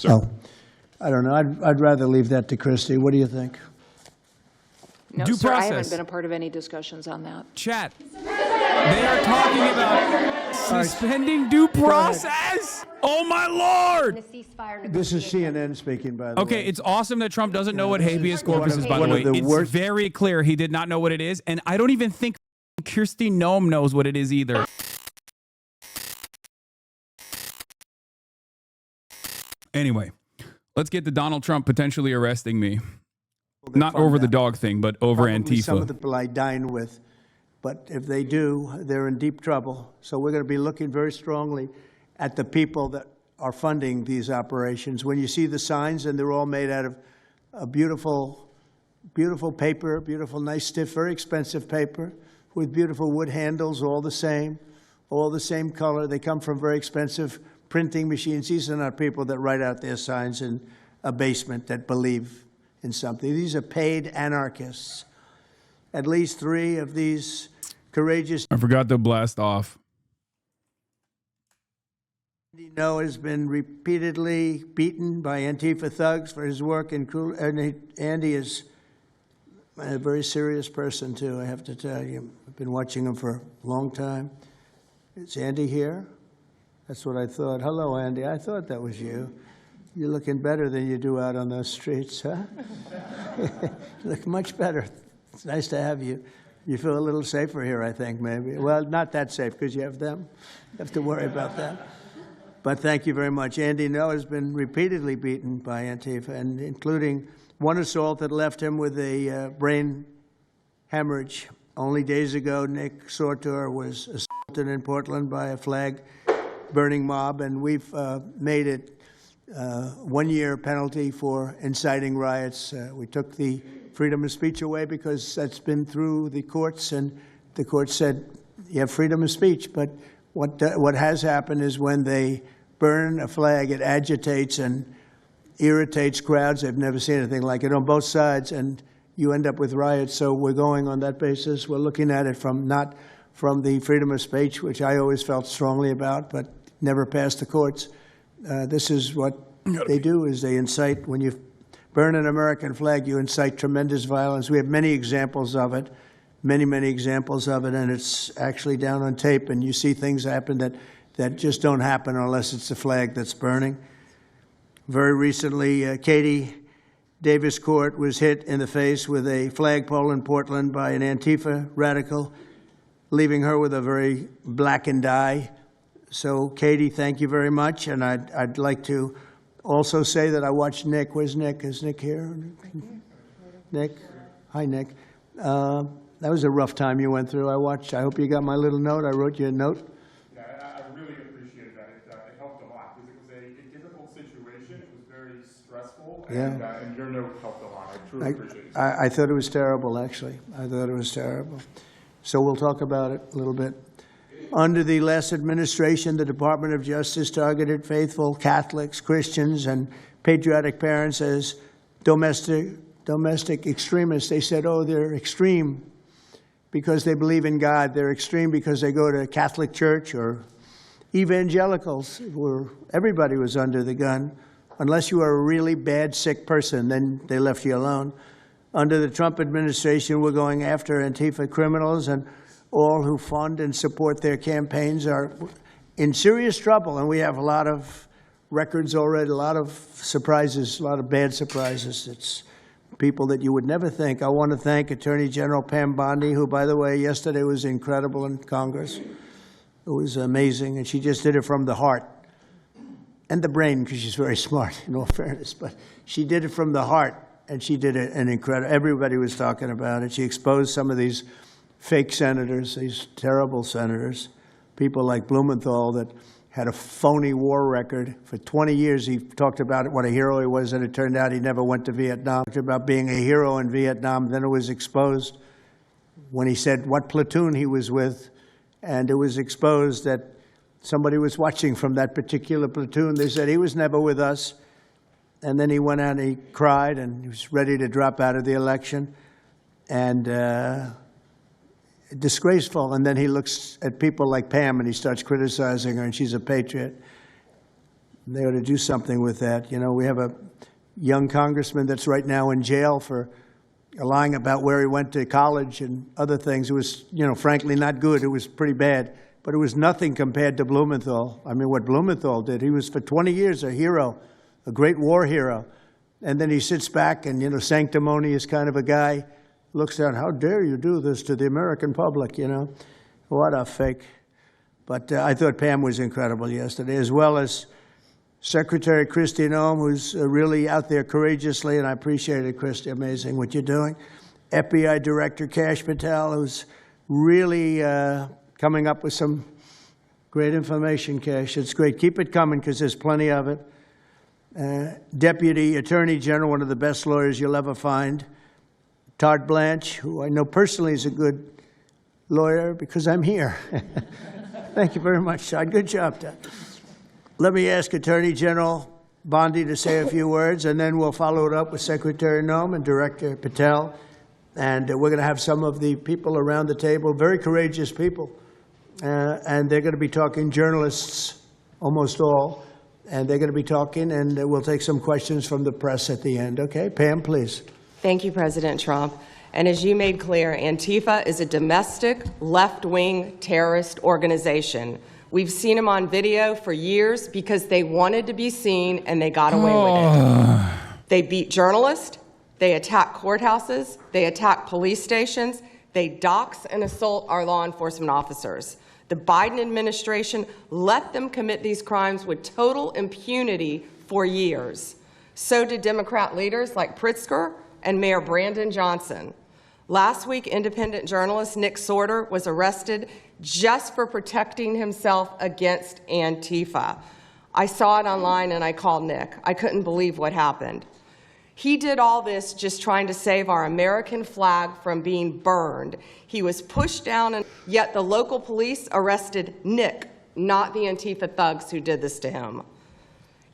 sir. Oh, I don't know. I'd rather leave that to Christie. What do you think? No, Due sir, I haven't process. been a part of any discussions on that. Chat. They are talking about suspending due process. Oh, my Lord. This is CNN speaking, by the way. Okay, it's awesome that Trump doesn't know what habeas corpus is, by the one of way. the It's worst- very clear he did not know what it is, and I don't even think Kirsty Noem knows what it is either. Anyway, let's get to Donald Trump potentially arresting me. Not over the dog thing, but over Probably some of Antifa. the people I dine with. But if they do, they're in deep trouble. So we're going to be looking very strongly at the people that are funding these operations. When you see the signs, and they're all made out of a beautiful, beautiful paper, beautiful, nice, stiff, very expensive paper with beautiful wood handles, all the same color. They come from very expensive printing machines. These are not people that write out their signs in a basement that believe in something. These are paid anarchists. At least 3 of these courageous I forgot to blast off. Andy Ngo has been repeatedly beaten by Antifa thugs for his work in Andy is a very serious person, too, I have to tell you. I've been watching him for a long time. Is Andy here? That's what I thought. Hello, Andy. I thought that was you. You're looking better than you do out on those streets, huh? You look much better. It's nice to have you. You feel a little safer here, I think, maybe. Well, not that safe, because you have them. You have to worry about that. But thank you very much. Andy Ngo has been repeatedly beaten by Antifa, and including one assault that left him with a brain hemorrhage. Only days ago, Nick Sortor was assaulted in Portland by a flag-burning mob, and we've made it 1-year penalty for inciting riots. We took the freedom of speech away because that's been through the courts, and the court said you have freedom of speech. But what has happened is when they burn a flag, it agitates and irritates crowds. They've never seen anything like it on both sides, and you end up with riots. So we're going on that basis. We're looking at it from not from the freedom of speech, which I always felt strongly about, but never passed the courts. This is what they do, is they incite. When you burn an American flag, you incite tremendous violence. We have many examples of it, many examples of it, and it's actually down on tape, and you see things happen that just don't happen unless it's the flag that's burning. Very recently, Katie Davis Court was hit in the face with a flagpole in Portland by an Antifa radical, leaving her with a very blackened eye. So, Katie, thank you very much, and I'd like to also say that I watched Nick. Where's Nick? Is Nick here? Nick? Hi, Nick. That was a rough time you went through. I hope you got my little note. I wrote you a note. Yeah, I really appreciated that. It helped a lot because it was a difficult situation. It was very stressful, and your note helped a lot. I truly appreciate it. I thought it was terrible, actually. I thought it was terrible. So we'll talk about it a little bit. Under the last administration, the Department of Justice targeted faithful Catholics, Christians, and patriotic parents as domestic extremists. They said, oh, they're extreme because they believe in God. They're extreme because they go to Catholic church, or evangelicals, where everybody was under the gun. Unless you are a really bad, sick person, then they left you alone. Under the Trump administration, we're going after Antifa criminals, and all who fund and support their campaigns are in serious trouble. And we have a lot of records already, a lot of surprises, a lot of bad surprises. It's people that you would never think. I want to thank Attorney General Pam Bondi, who, by the way, yesterday was incredible in Congress. It was amazing, and she just did it from the heart and the brain, because she's very smart, in all fairness. But she did it from the heart, and she did it an incredible. Everybody was talking about it. She exposed some of these fake senators, these terrible senators, people like Blumenthal that had a phony war record. For 20 years, he talked about what a hero he was, and it turned out he never went to Vietnam. He talked about being a hero in Vietnam. Then it was exposed when he said what platoon he was with, and it was exposed that somebody was watching from that particular platoon. They said he was never with us. And then he went out and he cried, and he was ready to drop out of the election. And disgraceful. And then he looks at people like Pam and he starts criticizing her, and she's a patriot. And they ought to do something with that. You know, we have a young congressman that's right now in jail for lying about where he went to college and other things. It was, you know, frankly not good. It was pretty bad. But it was nothing compared to Blumenthal. I mean, what Blumenthal did, he was for 20 years a hero, a great war hero. And then he sits back and, you know, sanctimonious kind of a guy, looks down, how dare you do this to the American public, you know? What a fake. But I thought Pam was incredible yesterday, as well as Secretary Kristi Noem, who's really out there courageously, and I appreciate it, Kristi, amazing what you're doing. FBI Director Kash Patel, who's really coming up with some great information, Kash. It's great. Keep it coming, because there's plenty of it. Deputy Attorney General, one of the best lawyers you'll ever find, Todd Blanche, who I know personally is a good lawyer because I'm here. Thank you very much, Todd. Good job, Todd. Let me ask Attorney General Bondi to say a few words, and then we'll follow it up with Secretary Noem and Director Patel. And we're going to have some of the people around the table, very courageous people, and they're going to be talking, journalists, almost all, and they're going to be talking, and we'll take some questions from the press at the end. Okay, Pam, please. Thank you, President Trump. And as you made clear, Antifa is a domestic left-wing terrorist organization. We've seen them on video for years because they wanted to be seen and they got away with it. They beat journalists, they attack courthouses, they attack police stations, they dox and assault our law enforcement officers. The Biden administration let them commit these crimes with total impunity for years. So did Democrat leaders like Pritzker and Mayor Brandon Johnson. Last week, independent journalist Nick Sorter was arrested just for protecting himself against Antifa. I saw it online and I called Nick. I couldn't believe what happened. He did all this just trying to save our American flag from being burned. He was pushed down, and yet the local police arrested Nick, not the Antifa thugs who did this to him.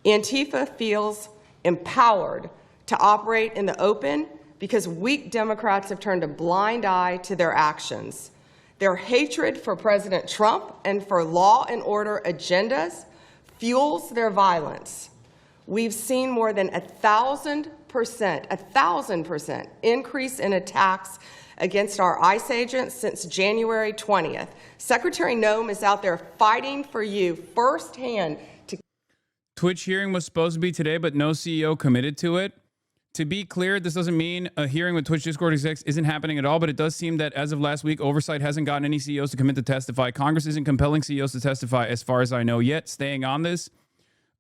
Antifa feels empowered to operate in the open because weak Democrats have turned a blind eye to their actions. Their hatred for President Trump and for law and order agendas fuels their violence. We've seen more than 1,000% increase in attacks against our ICE agents since January 20th. Secretary Noem is out there fighting for you firsthand. Twitch hearing was supposed to be today, but no CEO committed to it. To be clear, this doesn't mean a hearing with Twitch Discord execs isn't happening at all, but it does seem that as of last week, oversight hasn't gotten any CEOs to commit to testify. Congress isn't compelling CEOs to testify as far as I know yet. Staying on this.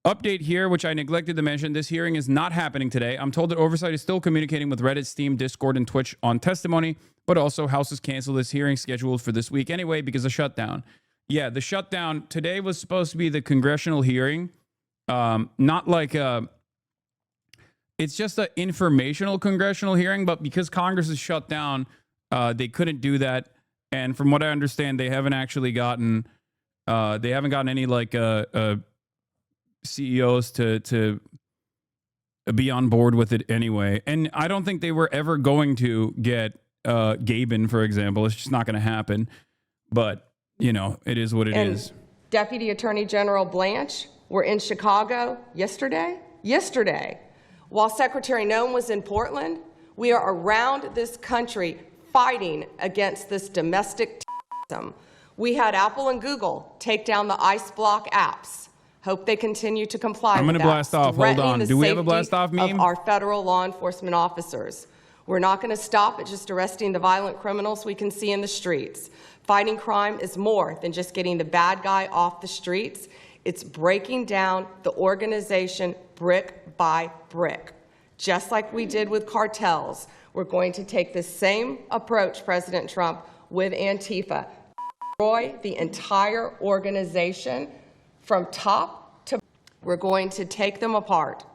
Update here, which I neglected to mention, this hearing is not happening today. I'm told that oversight is still communicating with Reddit, Steam, Discord, and Twitch on testimony, but also House has canceled this hearing scheduled for this week anyway because of shutdown. Yeah, the shutdown today was supposed to be the congressional hearing. Not like it's just an informational congressional hearing, but because Congress is shut down, they couldn't do that. And from what I understand, they haven't actually gotten, any like CEOs to be on board with it anyway. And I don't think they were ever going to get Gabin, for example. It's just not going to happen. But, you know, it is what it is. Deputy Attorney General Blanche were in Chicago yesterday. While Secretary Noem was in Portland, we are around this country fighting against this domestic terrorism. We had Apple and Google take down the ICE block apps. Hope they continue to comply. I'm going to blast off. Hold on. Do we have a blast off meme? Of our federal law enforcement officers. We're not going to stop at just arresting the violent criminals we can see in the streets. Fighting crime is more than just getting the bad guy off the streets. It's breaking down the organization brick by brick. Just like we did with cartels, we're going to take the same approach, President Trump, with Antifa. Destroy the entire organization from top to bottom. We're going to take them apart.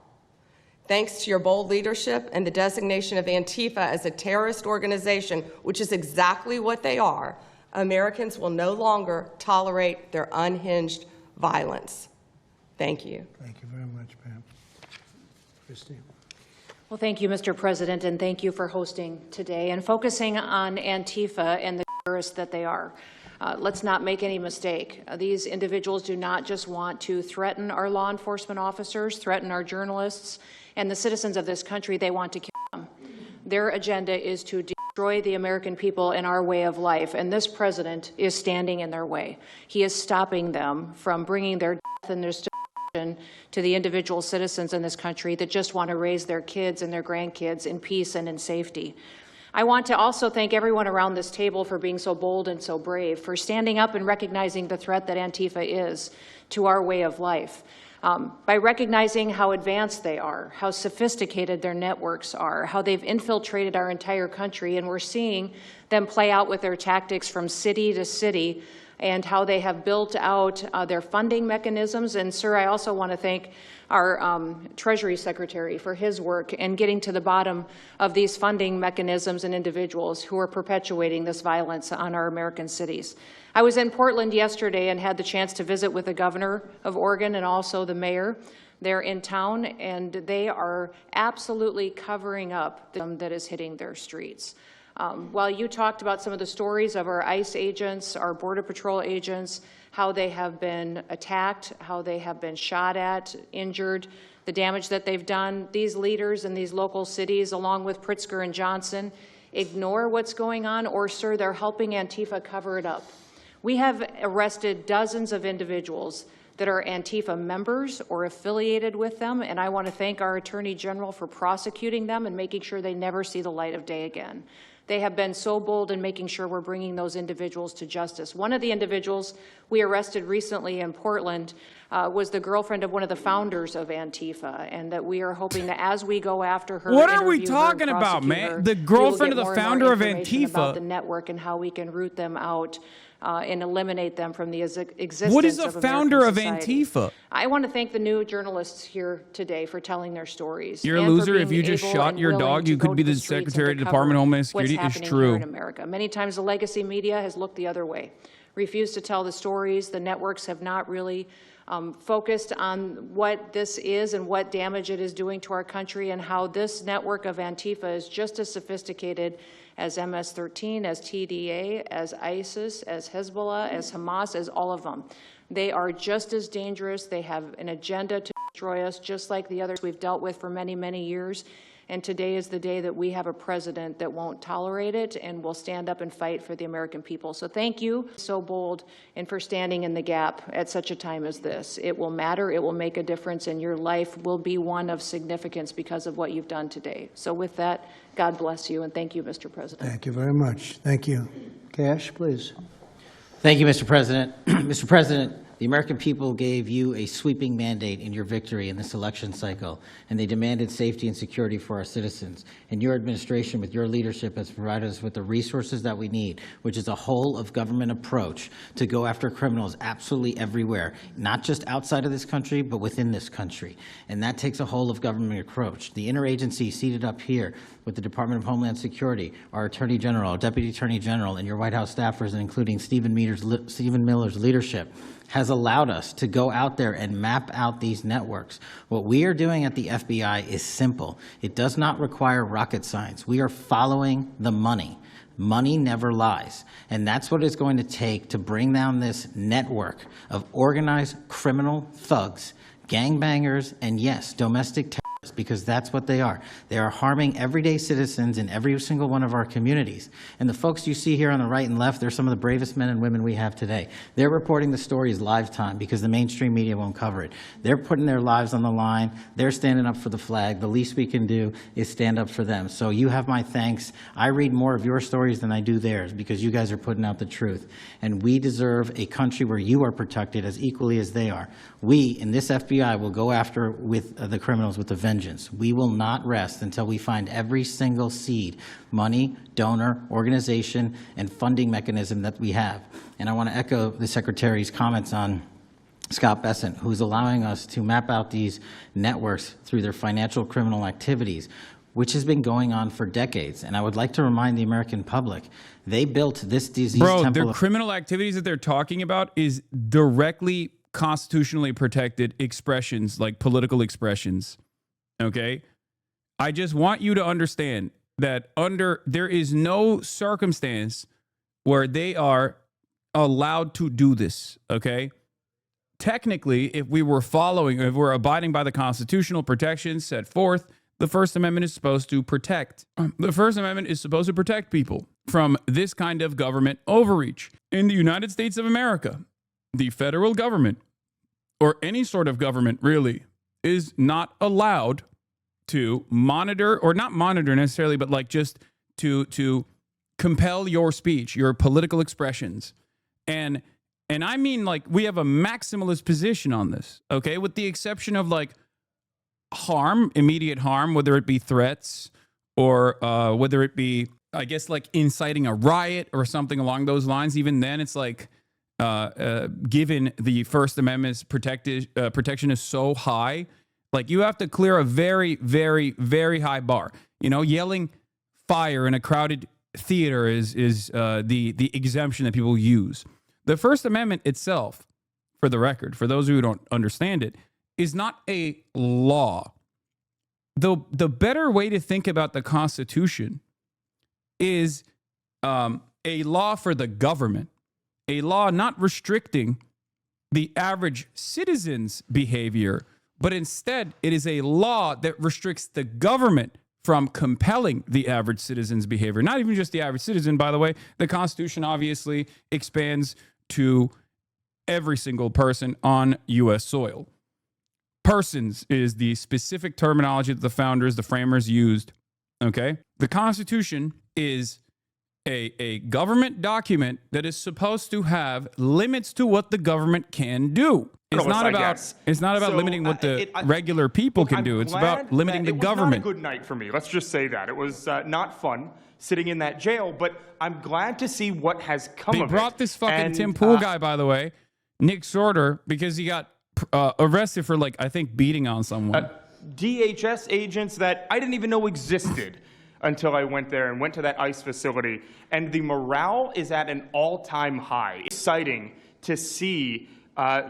Thanks to your bold leadership and the designation of Antifa as a terrorist organization, which is exactly what they are, Americans will no longer tolerate their unhinged violence. Thank you. Thank you very much, Pam. Christine. Well, thank you, Mr. President, and thank you for hosting today and focusing on Antifa and the terrorists that they are. Let's not make any mistake. These individuals do not just want to threaten our law enforcement officers, threaten our journalists, and the citizens of this country. They want to kill them. Their agenda is to destroy the American people and our way of life, and this president is standing in their way. He is stopping them from bringing their death and their destruction to the individual citizens in this country that just want to raise their kids and their grandkids in peace and in safety. I want to also thank everyone around this table for being so bold and so brave, for standing up and recognizing the threat that Antifa is to our way of life. By recognizing how advanced they are, how sophisticated their networks are, how they've infiltrated our entire country, and we're seeing them play out with their tactics from city to city, and how they have built out their funding mechanisms. And, sir, I also want to thank our Treasury Secretary for his work in getting to the bottom of these funding mechanisms and individuals who are perpetuating this violence on our American cities. I was in Portland yesterday and had the chance to visit with the governor of Oregon and also the mayor. They're in town, and they are absolutely covering up the that is hitting their streets. While you talked about some of the stories of our ICE agents, our Border Patrol agents, how they have been attacked, how they have been shot at, injured, the damage that they've done, these leaders in these local cities, along with Pritzker and Johnson, ignore what's going on, or, sir, they're helping Antifa cover it up. We have arrested dozens of individuals that are Antifa members or affiliated with them, and I want to thank our Attorney General for prosecuting them and making sure they never see the light of day again. They have been so bold in making sure we're bringing those individuals to justice. One of the individuals we arrested recently in Portland was the girlfriend of one of the founders of Antifa, and that we are hoping that as we go after her, what are we interview her and talking about, prosecute man? her, The we will girlfriend get of the more and more founder of information about the Antifa. network and how we can root them out and eliminate them from the existence. What is a of founder of American society. Antifa? I want to thank the new journalists here today for telling their stories. You're a and for loser if being you just able shot and your willing dog. to You go could be to the streets and Secretary to of Department of cover Homeland what's Security. It's happening true. here in America. Many times the legacy media has looked the other way, refused to tell the stories. The networks have not really focused on what this is and what damage it is doing to our country, and how this network of Antifa is just as sophisticated as MS-13, as TDA, as ISIS, as Hezbollah, as Hamas, as all of them. They are just as dangerous. They have an agenda to destroy us, just like the others we've dealt with for many, many years. And today is the day that we have a president that won't tolerate it and will stand up and fight for the American people. So thank you, so bold, and for standing in the gap at such a time as this. It will matter. It will make a difference, and your life will be one of significance because of what you've done today. So with that, God bless you, and thank you, Mr. President. Thank you very much. Thank you. Cash, please. Thank you, Mr. President. Mr. President, the American people gave you a sweeping mandate in your victory in this election cycle, and they demanded safety and security for our citizens. And your administration, with your leadership, has provided us with the resources that we need, which is a whole-of-government approach to go after criminals absolutely everywhere, not just outside of this country, but within this country. And that takes a whole-of-government approach. The interagency seated up here with the Department of Homeland Security, our Attorney General, our Deputy Attorney General, and your White House staffers, and including Stephen Miller's leadership, has allowed us to go out there and map out these networks. What we are doing at the FBI is simple. It does not require rocket science. We are following the money. Money never lies. And that's what it's going to take to bring down this network of organized criminal thugs, gangbangers, and yes, domestic terrorists, because that's what they are. They are harming everyday citizens in every single one of our communities. And the folks you see here on the right and left, they're some of the bravest men and women we have today. They're reporting the stories live time because the mainstream media won't cover it. They're putting their lives on the line. They're standing up for the flag. The least we can do is stand up for them. So you have my thanks. I read more of your stories than I do theirs because you guys are putting out the truth. And we deserve a country where you are protected as equally as they are. We, in this FBI, will go after with the criminals with a vengeance. We will not rest until we find every single seed, money, donor, organization, and funding mechanism that we have. And I want to echo the Secretary's comments on Scott Bessent, who's allowing us to map out these networks through their financial criminal activities, which has been going on for decades. And I would like to remind the American public, they built this disease temple. Their criminal activities that they're talking about is directly constitutionally protected expressions, like political expressions. Okay? I just want you to understand that there is no circumstance where they are allowed to do this, okay? Technically, if we're abiding by the constitutional protections set forth, the First Amendment is supposed to protect. The First Amendment is supposed to protect people from this kind of government overreach. In the United States of America, the federal government, or any sort of government really, is not allowed to monitor, or not monitor necessarily, but like just to compel your speech, your political expressions. And I mean, like, we have a maximalist position on this, okay? With the exception of like harm, immediate harm, whether it be threats or whether it be, I guess, like inciting a riot or something along those lines. Even then, it's like, given the First Amendment's protection is so high, like you have to clear a very, very, very high bar. You know, yelling fire in a crowded theater is the exemption that people use. The First Amendment itself, for the record, for those who don't understand it, is not a law. The better way to think about the Constitution is a law for the government, a law not restricting the average citizen's behavior, but instead it is a law that restricts the government from compelling the average citizen's behavior. Not even just the average citizen, by the way. The Constitution obviously expands to every single person on U.S. soil. Persons is the specific terminology that the founders, the framers used, okay? The Constitution is a government document that is supposed to have limits to what the government can do. It's not about limiting what the regular people can do. It's about limiting the government. It was not a good night for me. Let's just say that. It was not fun sitting in that jail, but I'm glad to see what has come of it. They brought this fucking Tim Pool guy, by the way, Nick Sorter, because he got arrested for, like, I think beating on someone. DHS agents that I didn't even know existed until I went there and went to that ICE facility. And the morale is at an all-time high. It's exciting to see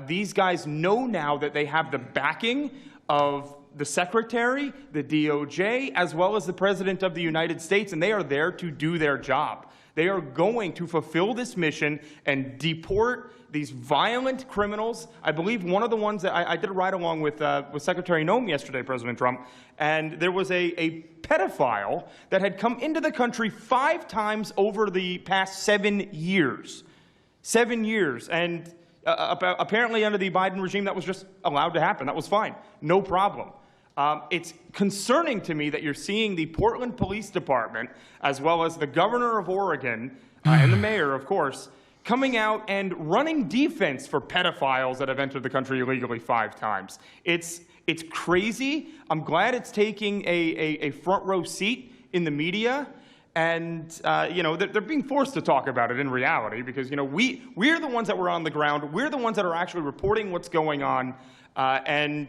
these guys know now that they have the backing of the Secretary, the DOJ, as well as the President of the United States, and they are there to do their job. They are going to fulfill this mission and deport these violent criminals. I believe one of the ones that I did a ride-along with Secretary Noem yesterday, President Trump, and there was a pedophile that had come into the country 5 times over the past 7 years. 7 years. And apparently under the Biden regime, that was just allowed to happen. That was fine. No problem. It's concerning to me that you're seeing the Portland Police Department, as well as the governor of Oregon and the mayor, of course, coming out and running defense for pedophiles that have entered the country illegally 5 times. It's crazy. I'm glad it's taking a front row seat in the media. And, you know, they're being forced to talk about it in reality because, you know, we're the ones that were on the ground. We're the ones that are actually reporting what's going on. And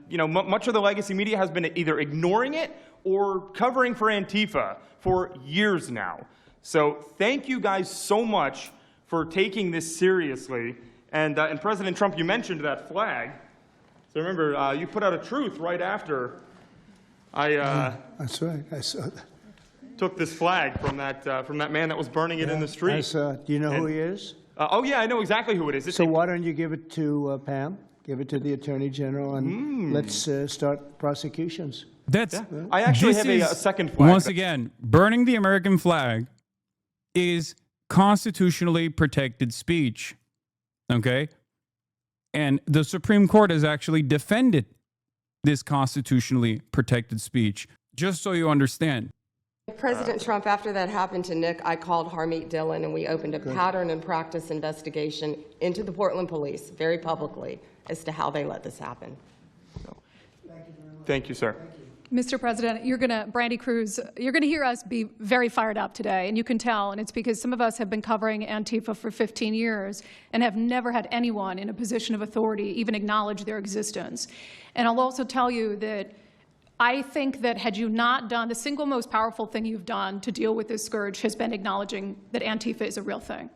you know, much of the legacy media has been either ignoring it or covering for Antifa for years now. So thank you guys so much for taking this seriously. And President Trump, you mentioned that flag. So remember, you put out a truth right after That's right. I saw that. Took this flag from that man that was burning it in the street. I saw it. Do you know who he is? Oh, yeah, I know exactly who it is. So why don't you give it to Pam? Give it to the Attorney General, and let's start prosecutions. I actually have a second flag. Once again, burning the American flag is constitutionally protected speech, okay? And the Supreme Court has actually defended this constitutionally protected speech, just so you understand. President Trump, after that happened to Nick, I called Harmeet Dillon, and we opened a pattern and practice investigation into the Portland police, very publicly, as to how they let this happen. Thank you, sir. Mr. President, Brandy Cruz, you're going to hear us be very fired up today, and you can tell, and it's because some of us have been covering Antifa for 15 years and have never had anyone in a position of authority even acknowledge their existence. And I'll also tell you that I think that had you not done, the single most powerful thing you've done to deal with this scourge has been acknowledging that Antifa is a real thing.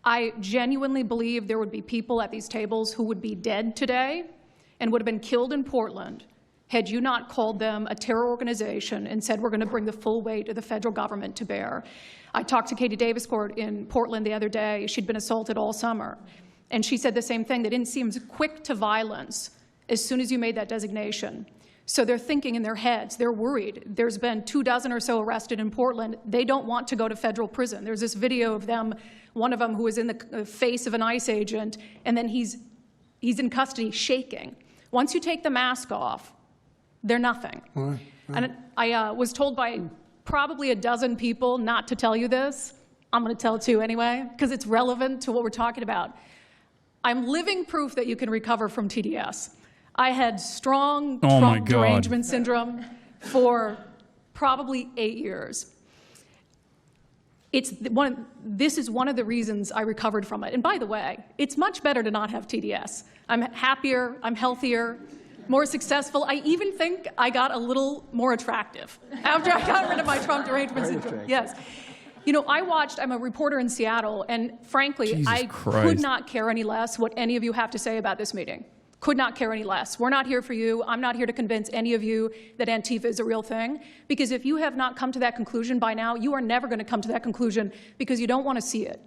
I genuinely believe there would be people at these tables who would be dead today and would have been killed in Portland had you not called them a terror organization and said, we're going to bring the full weight of the federal government to bear. I talked to Katie Daviscourt in Portland the other day. She'd been assaulted all summer. And she said the same thing, that it seems quick to violence as soon as you made that designation. So they're thinking in their heads, they're worried. There's been 24 or so arrested in Portland. They don't want to go to federal prison. There's this video of them, one of them who was in the face of an ICE agent, and then he's in custody shaking. Once you take the mask off, they're nothing. Right. And I was told by probably a dozen people not to tell you this. I'm going to tell it to you anyway, because it's relevant to what we're talking about. I'm living proof that you can recover from TDS. I had strong Trump derangement syndrome for probably 8 years. This is one of the reasons I recovered from it. And by the way, it's much better to not have TDS. I'm happier, I'm healthier, more successful. I even think I got a little more attractive after I got rid of my Trump derangement syndrome. Yes. You know, I'm a reporter in Seattle, and frankly, I could not care any less what any of you have to say about this meeting. Could not care any less. We're not here for you. I'm not here to convince any of you that Antifa is a real thing, because if you have not come to that conclusion by now, you are never going to come to that conclusion because you don't want to see it.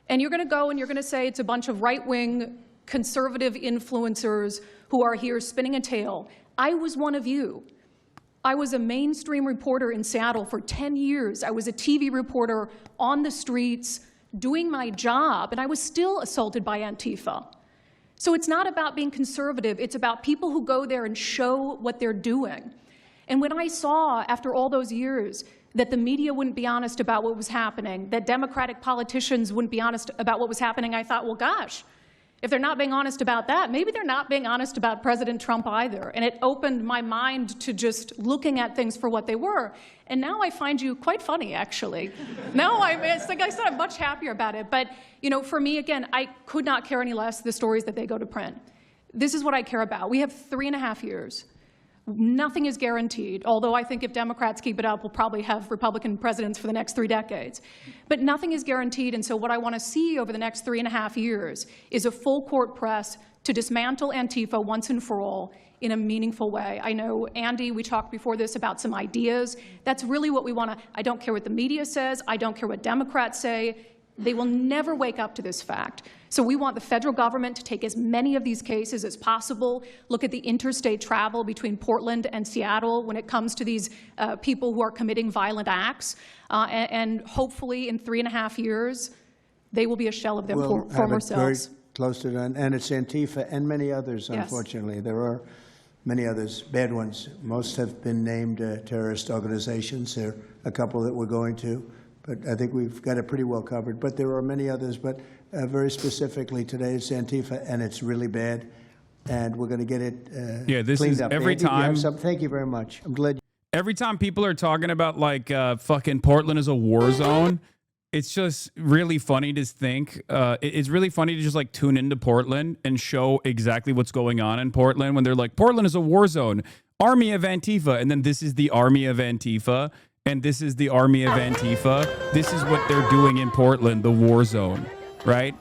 And you're going to go and you're going to say it's a bunch of right-wing conservative influencers who are here spinning a tale. I was one of you. I was a mainstream reporter in Seattle for 10 years. I was a TV reporter on the streets doing my job, and I was still assaulted by Antifa. So it's not about being conservative. It's about people who go there and show what they're doing. And when I saw, after all those years, that the media wouldn't be honest about what was happening, that Democratic politicians wouldn't be honest about what was happening, I thought, well, gosh, if they're not being honest about that, maybe they're not being honest about President Trump either. And it opened my mind to just looking at things for what they were. And now I find you quite funny, actually. Now, it's like I said, I'm much happier about it. But, you know, for me, again, I could not care any less the stories that they go to print. This is what I care about. We have 3.5 years. Nothing is guaranteed, although I think if Democrats keep it up, we'll probably have Republican presidents for the next 3 decades. But nothing is guaranteed, and so what I want to see over the next 3.5 years is a full court press to dismantle Antifa once and for all in a meaningful way. I know, Andy, we talked before this about some ideas. That's really what we want to. I don't care what the media says. I don't care what Democrats say. They will never wake up to this fact. So we want the federal government to take as many of these cases as possible, look at the interstate travel between Portland and Seattle when it comes to these people who are committing violent acts, and hopefully in 3.5 years, they will be a shell of their former selves. Very close to that, and it's Antifa and many others, unfortunately. Yes. There are many others, bad ones. Most have been named terrorist organizations. There are a couple that we're going to. But I think we've got it pretty well covered. But there are many others. But very specifically today, it's Antifa, and it's really bad. And we're going to get it this cleaned is up. every Andy, time. Thank you very much. I'm glad. Every time people are talking about like fucking Portland is a war zone, it's just really funny to think. It's really funny to just like tune into Portland and show exactly what's going on in Portland when they're like, Portland is a war zone, army of Antifa. And then this is the army of Antifa. And this is the army of Antifa. This is what they're doing in Portland, the war zone, right?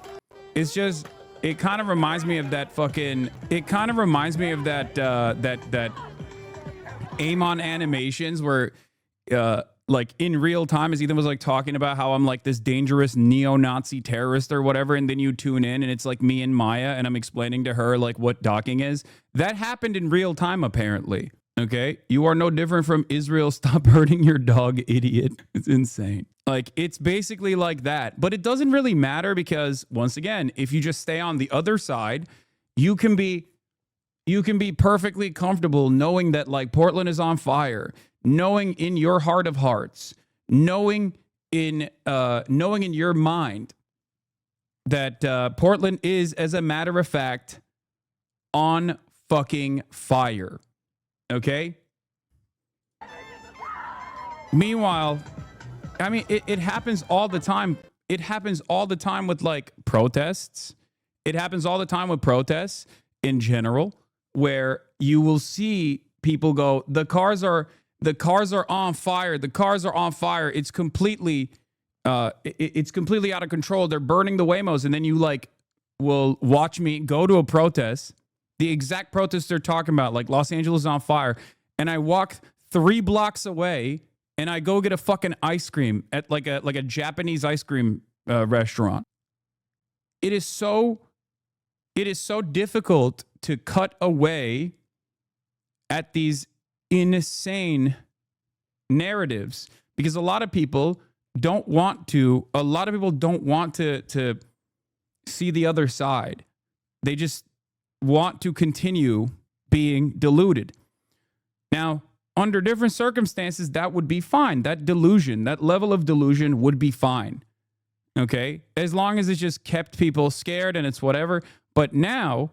It's just, it kind of reminds me of that fucking, it kind of reminds me of that Amon animations where, like in real time, as Ethan was like talking about how I'm like this dangerous neo-Nazi terrorist or whatever, and then you tune in and it's like me and Maya and I'm explaining to her like what docking is. That happened in real time, apparently. Okay, you are no different from Israel. Stop hurting your dog, idiot. It's insane. Like, it's basically like that. But it doesn't really matter because, once again, if you just stay on the other side, you can be perfectly comfortable knowing that, like, Portland is on fire, knowing in your heart of hearts, knowing in your mind that Portland is, as a matter of fact, on fucking fire. Okay. Meanwhile, I mean, it happens all the time. It happens all the time with like protests. It happens all the time with protests in general, where you will see people go, the cars are on fire. The cars are on fire. It's completely out of control. They're burning the Waymos. And then you like will watch me go to a protest the exact protests they're talking about, like Los Angeles is on fire, and I walk 3 blocks away and I go get a fucking ice cream at like a Japanese ice cream restaurant. It is so difficult to cut away at these insane narratives because a lot of people don't want to see the other side. They just want to continue being deluded. Now, under different circumstances, that would be fine. That delusion, that level of delusion would be fine. Okay? As long as it's just kept people scared and it's whatever. But now,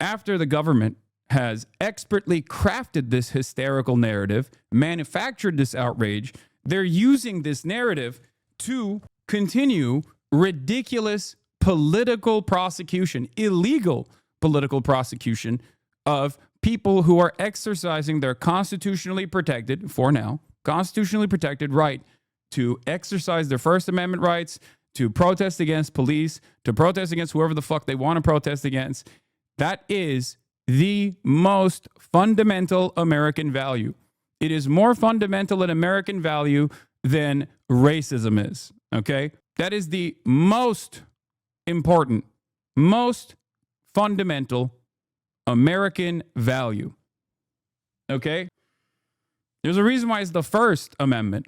after the government has expertly crafted this hysterical narrative, manufactured this outrage, they're using this narrative to continue ridiculous political prosecution, illegal political prosecution of people who are exercising their constitutionally protected, for now, constitutionally protected right to exercise their First Amendment rights, to protest against police, to protest against whoever the fuck they want to protest against. That is the most fundamental American value. It is more fundamental an American value than racism is, okay? That is the most important, most fundamental American value, okay? There's a reason why it's the First Amendment.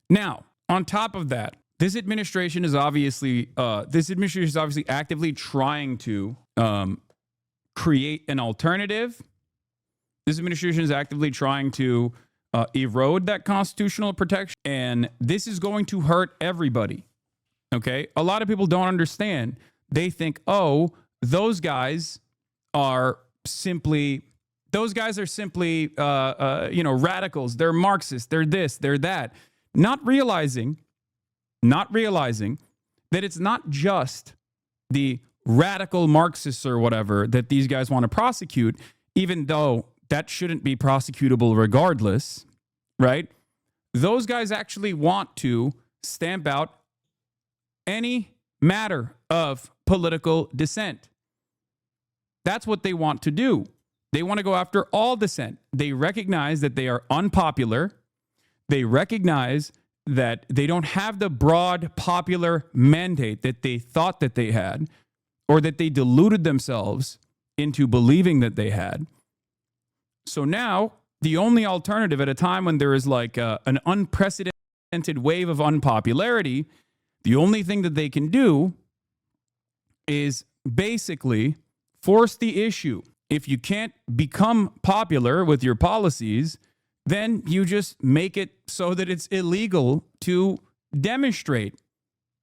Now, on top of that, this administration is obviously actively trying to create an alternative. This administration is actively trying to erode that constitutional protection, and this is going to hurt everybody. Okay, a lot of people don't understand. They think, oh, those guys are simply radicals. They're Marxists. They're this. They're that. Not realizing that it's not just the radical Marxists or whatever that these guys want to prosecute, even though that shouldn't be prosecutable regardless, right? Those guys actually want to stamp out any matter of political dissent. That's what they want to do. They want to go after all dissent. They recognize that they are unpopular. They recognize that they don't have the broad popular mandate that they thought that they had, or that they deluded themselves into believing that they had. So now, the only alternative at a time when there is like an unprecedented wave of unpopularity, the only thing that they can do is basically force the issue. If you can't become popular with your policies, then you just make it so that it's illegal to demonstrate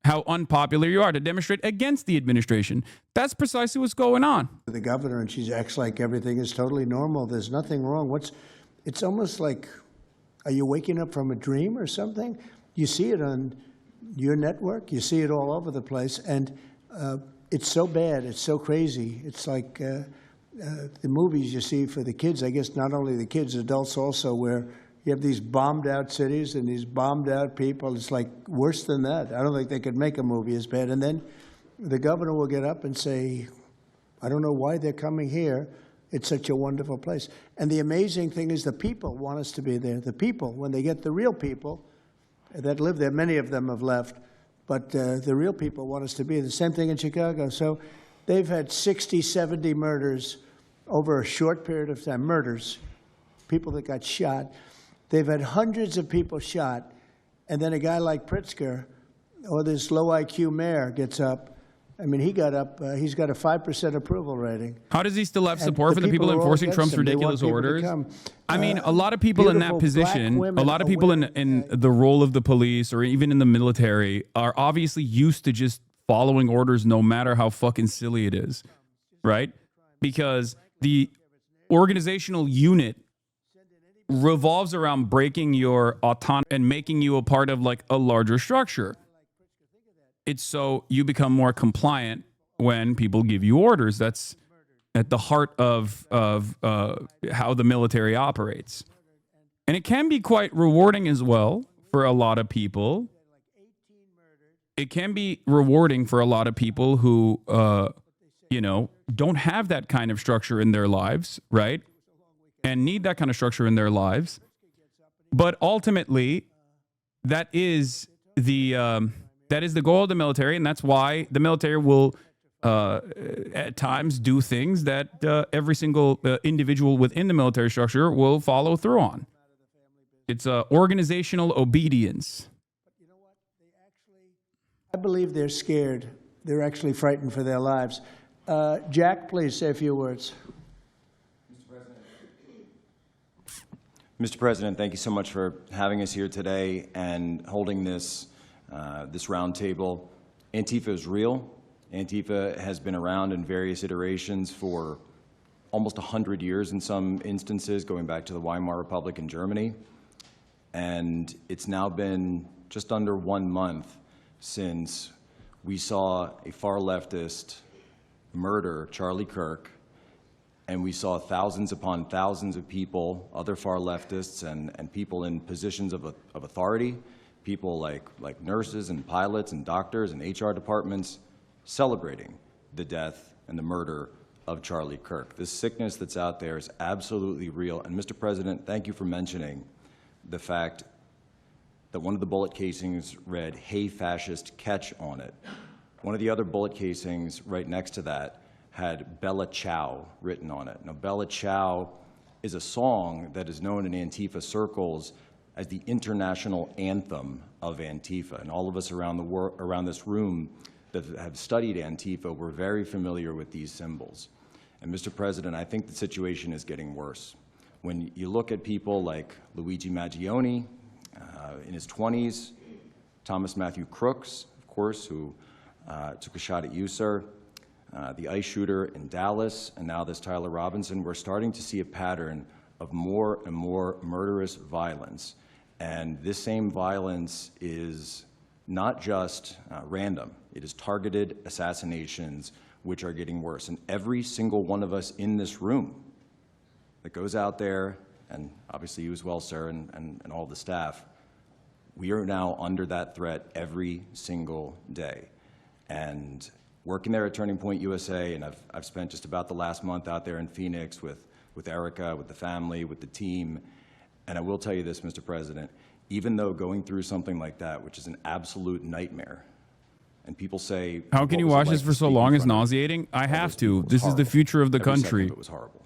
how unpopular you are, to demonstrate against the administration. That's precisely what's going on. The governor, and she acts like everything is totally normal. There's nothing wrong. It's almost like, are you waking up from a dream or something? You see it on your network. You see it all over the place. And it's so bad. It's so crazy. It's like the movies you see for the kids, I guess not only the kids, adults also, where you have these bombed out cities and these bombed out people. It's like worse than that. I don't think they could make a movie as bad. And then the governor will get up and say, I don't know why they're coming here. It's such a wonderful place. And the amazing thing is the people want us to be there. The people, when they get the real people that live there, many of them have left, but the real people want us to be there. The same thing in Chicago. So they've had 60, 70 murders over a short period of time. Murders, people that got shot. They've had hundreds of people shot, and then a guy like Pritzker, or this low IQ mayor, gets up. I mean, he got up. He's got a 5% approval rating. How does he still have support from the people enforcing Trump's ridiculous orders? I mean, a lot of people in that position, a lot of people in the role of the police or even in the military are obviously used to just following orders no matter how fucking silly it is, right? Because the organizational unit revolves around breaking your autonomy and making you a part of like a larger structure. It's so you become more compliant when people give you orders. That's at the heart of how the military operates. And it can be quite rewarding as well for a lot of people. It can be rewarding for a lot of people who, don't have that kind of structure in their lives, right? And need that kind of structure in their lives. But ultimately, that is the goal of the military, and that's why the military will at times do things that every single individual within the military structure will follow through on. It's organizational obedience. I believe they're scared. They're actually frightened for their lives. Jack, please say a few words. Mr. President, thank you so much for having us here today and holding this roundtable. Antifa is real. Antifa has been around in various iterations for almost 100 years in some instances, going back to the Weimar Republic in Germany. And it's now been just under 1 month since we saw a far leftist murder Charlie Kirk, and we saw thousands upon thousands of people, other far leftists and people in positions of authority, people like nurses and pilots and doctors and HR departments, celebrating the death and the murder of Charlie Kirk. This sickness that's out there is absolutely real. And Mr. President, thank you for mentioning the fact that one of the bullet casings read, "Hey fascist, catch" on it. One of the other bullet casings right next to that had Bella Ciao written on it. Now, Bella Ciao is a song that is known in Antifa circles as the international anthem of Antifa. And all of us around this room that have studied Antifa, we're very familiar with these symbols. And Mr. President, I think the situation is getting worse. When you look at people like Luigi Maggioni in his 20s, Thomas Matthew Crooks, of course, who took a shot at you, sir, the ICE shooter in Dallas, and now this Tyler Robinson, we're starting to see a pattern of more and more murderous violence. And this same violence is not just random. It is targeted assassinations, which are getting worse. And every single one of us in this room that goes out there, and obviously you as well, sir, and all the staff, we are now under that threat every single day. And working there at Turning Point USA, and I've spent just about the last month out there in Phoenix with Erica, with the family, with the team. And I will tell you this, Mr. President, even though going through something like that, which is an absolute nightmare, and people say, how can you watch this for so long is nauseating? I have to. This is the future of the country. It was horrible.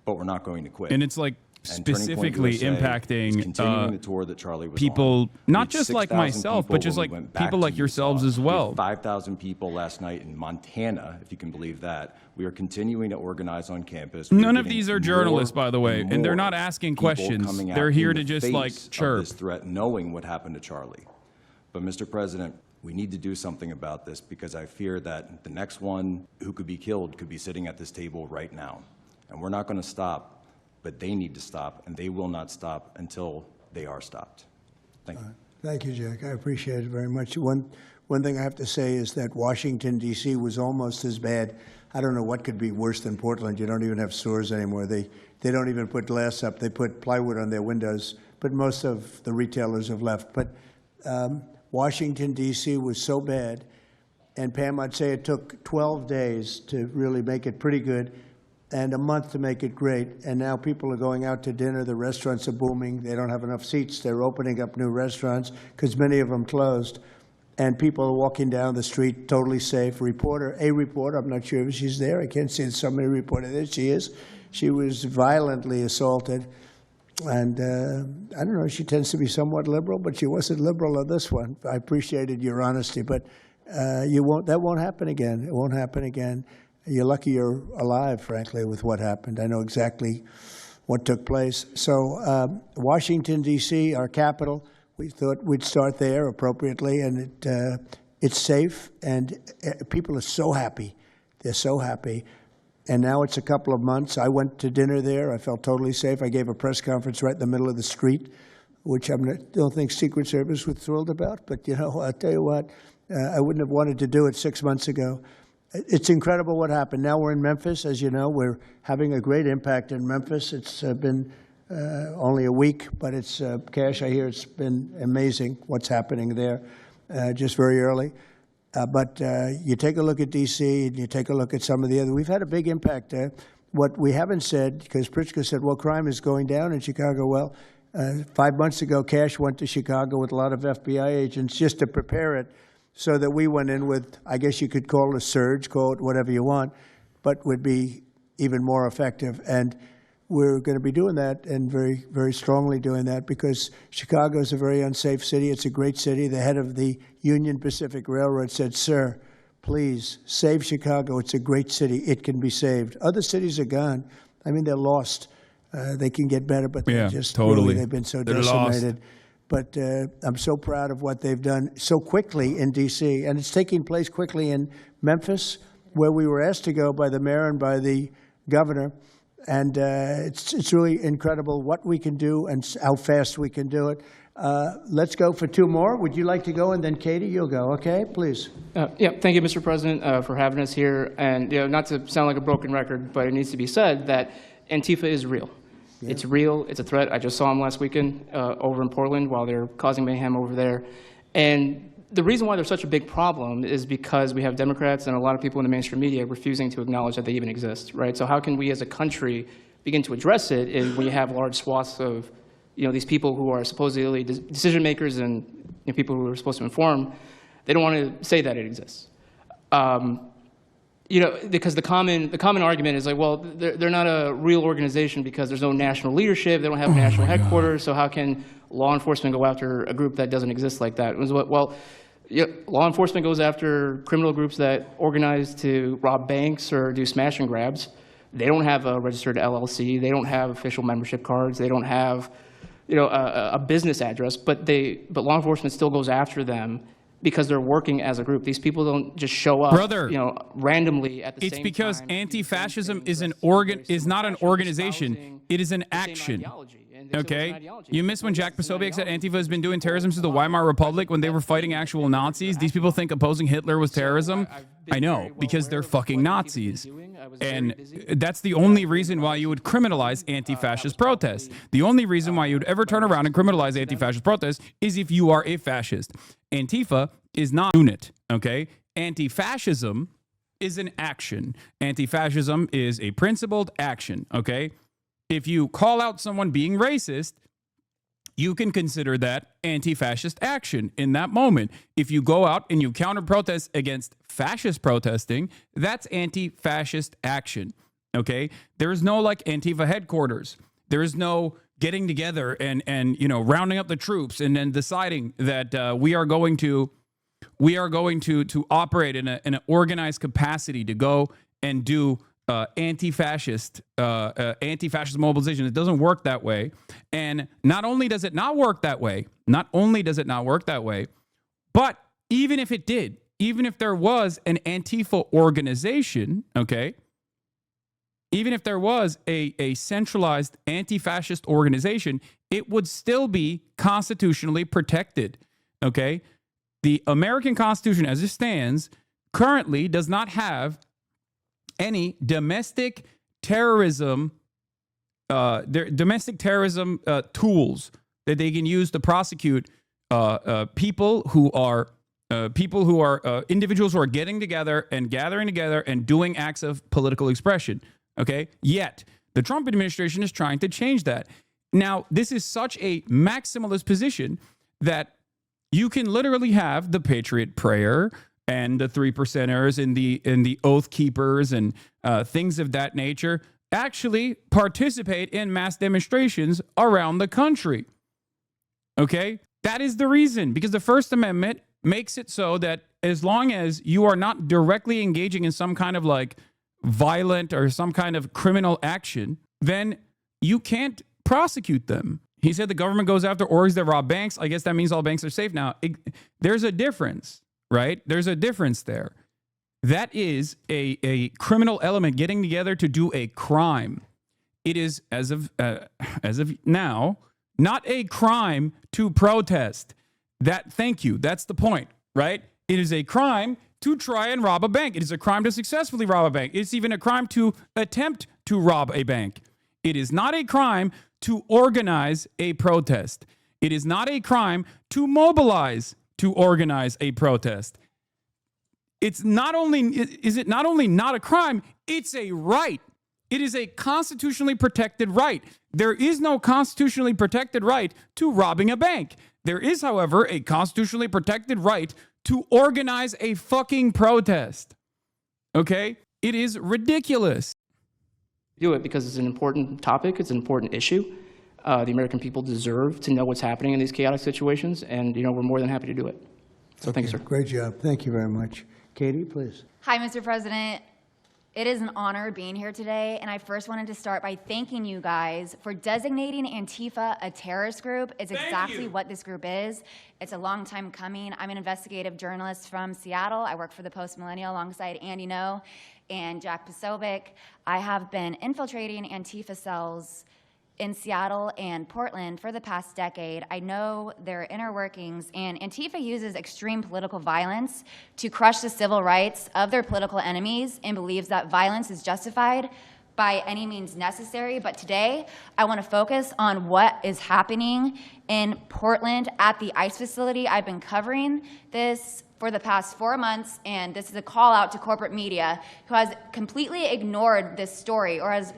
But we're not going to quit. And it's like specifically impacting continuing the tour that Charlie was people, on. not just like myself, but just like people like yourselves as well. 5,000 people last night in Montana, if you can believe that. We are continuing to organize on campus. None of these are journalists, by the way, and they're not asking questions. They're here to just like chirp. This threat, knowing what happened to Charlie. But Mr. President, we need to do something about this, because I fear that the next one who could be killed could be sitting at this table right now. And we're not going to stop. But they need to stop, and they will not stop until they are stopped. Thank you. Thank you, Jack. I appreciate it very much. One thing I have to say is that Washington, D.C. was almost as bad. I don't know what could be worse than Portland. You don't even have stores anymore. They don't even put glass up. They put plywood on their windows. But most of the retailers have left. But Washington, D.C. was so bad. And Pam, I'd say it took 12 days to really make it pretty good, and a month to make it great. And now people are going out to dinner. The restaurants are booming. They don't have enough seats. They're opening up new restaurants because many of them closed. And people are walking down the street totally safe. A reporter, I'm not sure if she's there. I can't see somebody reported it. She is. She was violently assaulted. And I don't know, she tends to be somewhat liberal, but she wasn't liberal on this one. I appreciated your honesty, but that won't happen again. It won't happen again. You're lucky you're alive, frankly, with what happened. I know exactly what took place. So Washington, D.C., our capital, we thought we'd start there appropriately, and it's safe, and people are so happy. They're so happy. And now it's a couple of months. I went to dinner there. I felt totally safe. I gave a press conference right in the middle of the street, which I don't think Secret Service was thrilled about. But, you know, I'll tell you what, I wouldn't have wanted to do it 6 months ago. It's incredible what happened. Now we're in Memphis. As you know, we're having a great impact in Memphis. It's been only a week, but it's, Cash, I hear it's been amazing what's happening there just very early. But you take a look at D.C. and you take a look at some of the other. We've had a big impact there. What we haven't said, because Pritzker said, well, crime is going down in Chicago. Well, 5 months ago, Cash went to Chicago with a lot of FBI agents just to prepare it, so that we went in with, I guess you could call it a surge, call it whatever you want, but would be even more effective. And we're going to be doing that, and very, very strongly doing that, because Chicago is a very unsafe city. It's a great city. The head of the Union Pacific Railroad said, sir, please save Chicago. It's a great city. It can be saved. Other cities are gone. I mean, they're lost. They can get better, but they're just really, they've been so decimated. But I'm so proud of what they've done so quickly in D.C., and it's taking place quickly in Memphis, where we were asked to go by the mayor and by the governor. And it's really incredible what we can do and how fast we can do it. Let's go for two more. Would you like to go? And then Katie, you'll go. Okay, please. Yeah, thank you, Mr. President, for having us here. And not to sound like a broken record, but it needs to be said that Antifa is real. Yeah. It's real. It's a threat. I just saw them last weekend over in Portland while they're causing mayhem over there. And the reason why they're such a big problem is because we have Democrats and a lot of people in the mainstream media refusing to acknowledge that they even exist, right? So how can we as a country begin to address it if we have large swaths of, these people who are supposedly decision makers and people who are supposed to inform, they don't want to say that it exists. Because the common argument is like, well, they're not a real organization because there's no national leadership, they don't have national headquarters, so how can law enforcement go after a group that doesn't exist like that? Well, law enforcement goes after criminal groups that organize to rob banks or do smash and grabs. They don't have a registered LLC. They don't have official membership cards. They don't have, a business address. But law enforcement still goes after them because they're working as a group. These people don't just show up, randomly at the same time. It's because anti-fascism is not an organization. It is an action. Okay? You missed when Jack Posobiec said Antifa has been doing terrorism since the Weimar Republic when they were fighting actual Nazis. These people think opposing Hitler was terrorism. I know, because they're fucking Nazis. And that's the only reason why you would criminalize anti-fascist protests. The only reason why you would ever turn around and criminalize anti-fascist protests is if you are a fascist. Antifa is not a unit, okay? Anti-fascism is an action. Anti-fascism is a principled action, okay? If you call out someone being racist, you can consider that anti-fascist action in that moment. If you go out and you counter-protest against fascist protesting, that's anti-fascist action, okay? There is no, Antifa headquarters. There is no getting together and rounding up the troops and then deciding that we are going to operate in an organized capacity to go and do anti-fascist mobilization. It doesn't work that way. And not only does it not work that way, but even if it did, even if there was an Antifa organization, okay, even if there was a centralized anti-fascist organization, it would still be constitutionally protected, okay? The American Constitution as it stands currently does not have any domestic terrorism tools that they can use to prosecute people who are individuals who are getting together and gathering together and doing acts of political expression. Okay. Yet the Trump administration is trying to change that. Now, this is such a maximalist position that you can literally have the Patriot Prayer and the 3%ers and the Oath Keepers and things of that nature actually participate in mass demonstrations around the country. Okay? That is the reason, because the First Amendment makes it so that as long as you are not directly engaging in some kind of violent or some kind of criminal action, then you can't prosecute them. He said the government goes after orgs that rob banks. I guess that means all banks are safe now. There's a difference. Right? There's a difference there. That is a criminal element getting together to do a crime. It is, as of now, not a crime to protest. Thank you. That's the point, right? It is a crime to try and rob a bank. It is a crime to successfully rob a bank. It's even a crime to attempt to rob a bank. It is not a crime to organize a protest. It is not a crime to mobilize to organize a protest. It's not only, is it not only not a crime, it's a right. It is a constitutionally protected right. There is no constitutionally protected right to robbing a bank. There is, however, a constitutionally protected right to organize a fucking protest. Okay? It is ridiculous. Do it because it's an important topic, it's an important issue. The American people deserve to know what's happening in these chaotic situations, and we're more than happy to do it. So thank you, sir. Great job. Thank you very much. Katie, please. Hi, Mr. President. It is an honor being here today, and I first wanted to start by thanking you guys for designating Antifa a terrorist group. It's exactly what this group is. It's a long time coming. I'm an investigative journalist from Seattle. I work for the Post Millennial alongside Andy No and Jack Posobiec. I have been infiltrating Antifa cells in Seattle and Portland for the past decade. I know their inner workings, and Antifa uses extreme political violence to crush the civil rights of their political enemies and believes that violence is justified by any means necessary. But today, I want to focus on what is happening in Portland at the ICE facility. I've been covering this for the past 4 months, and this is a call out to corporate media who has completely ignored this story or has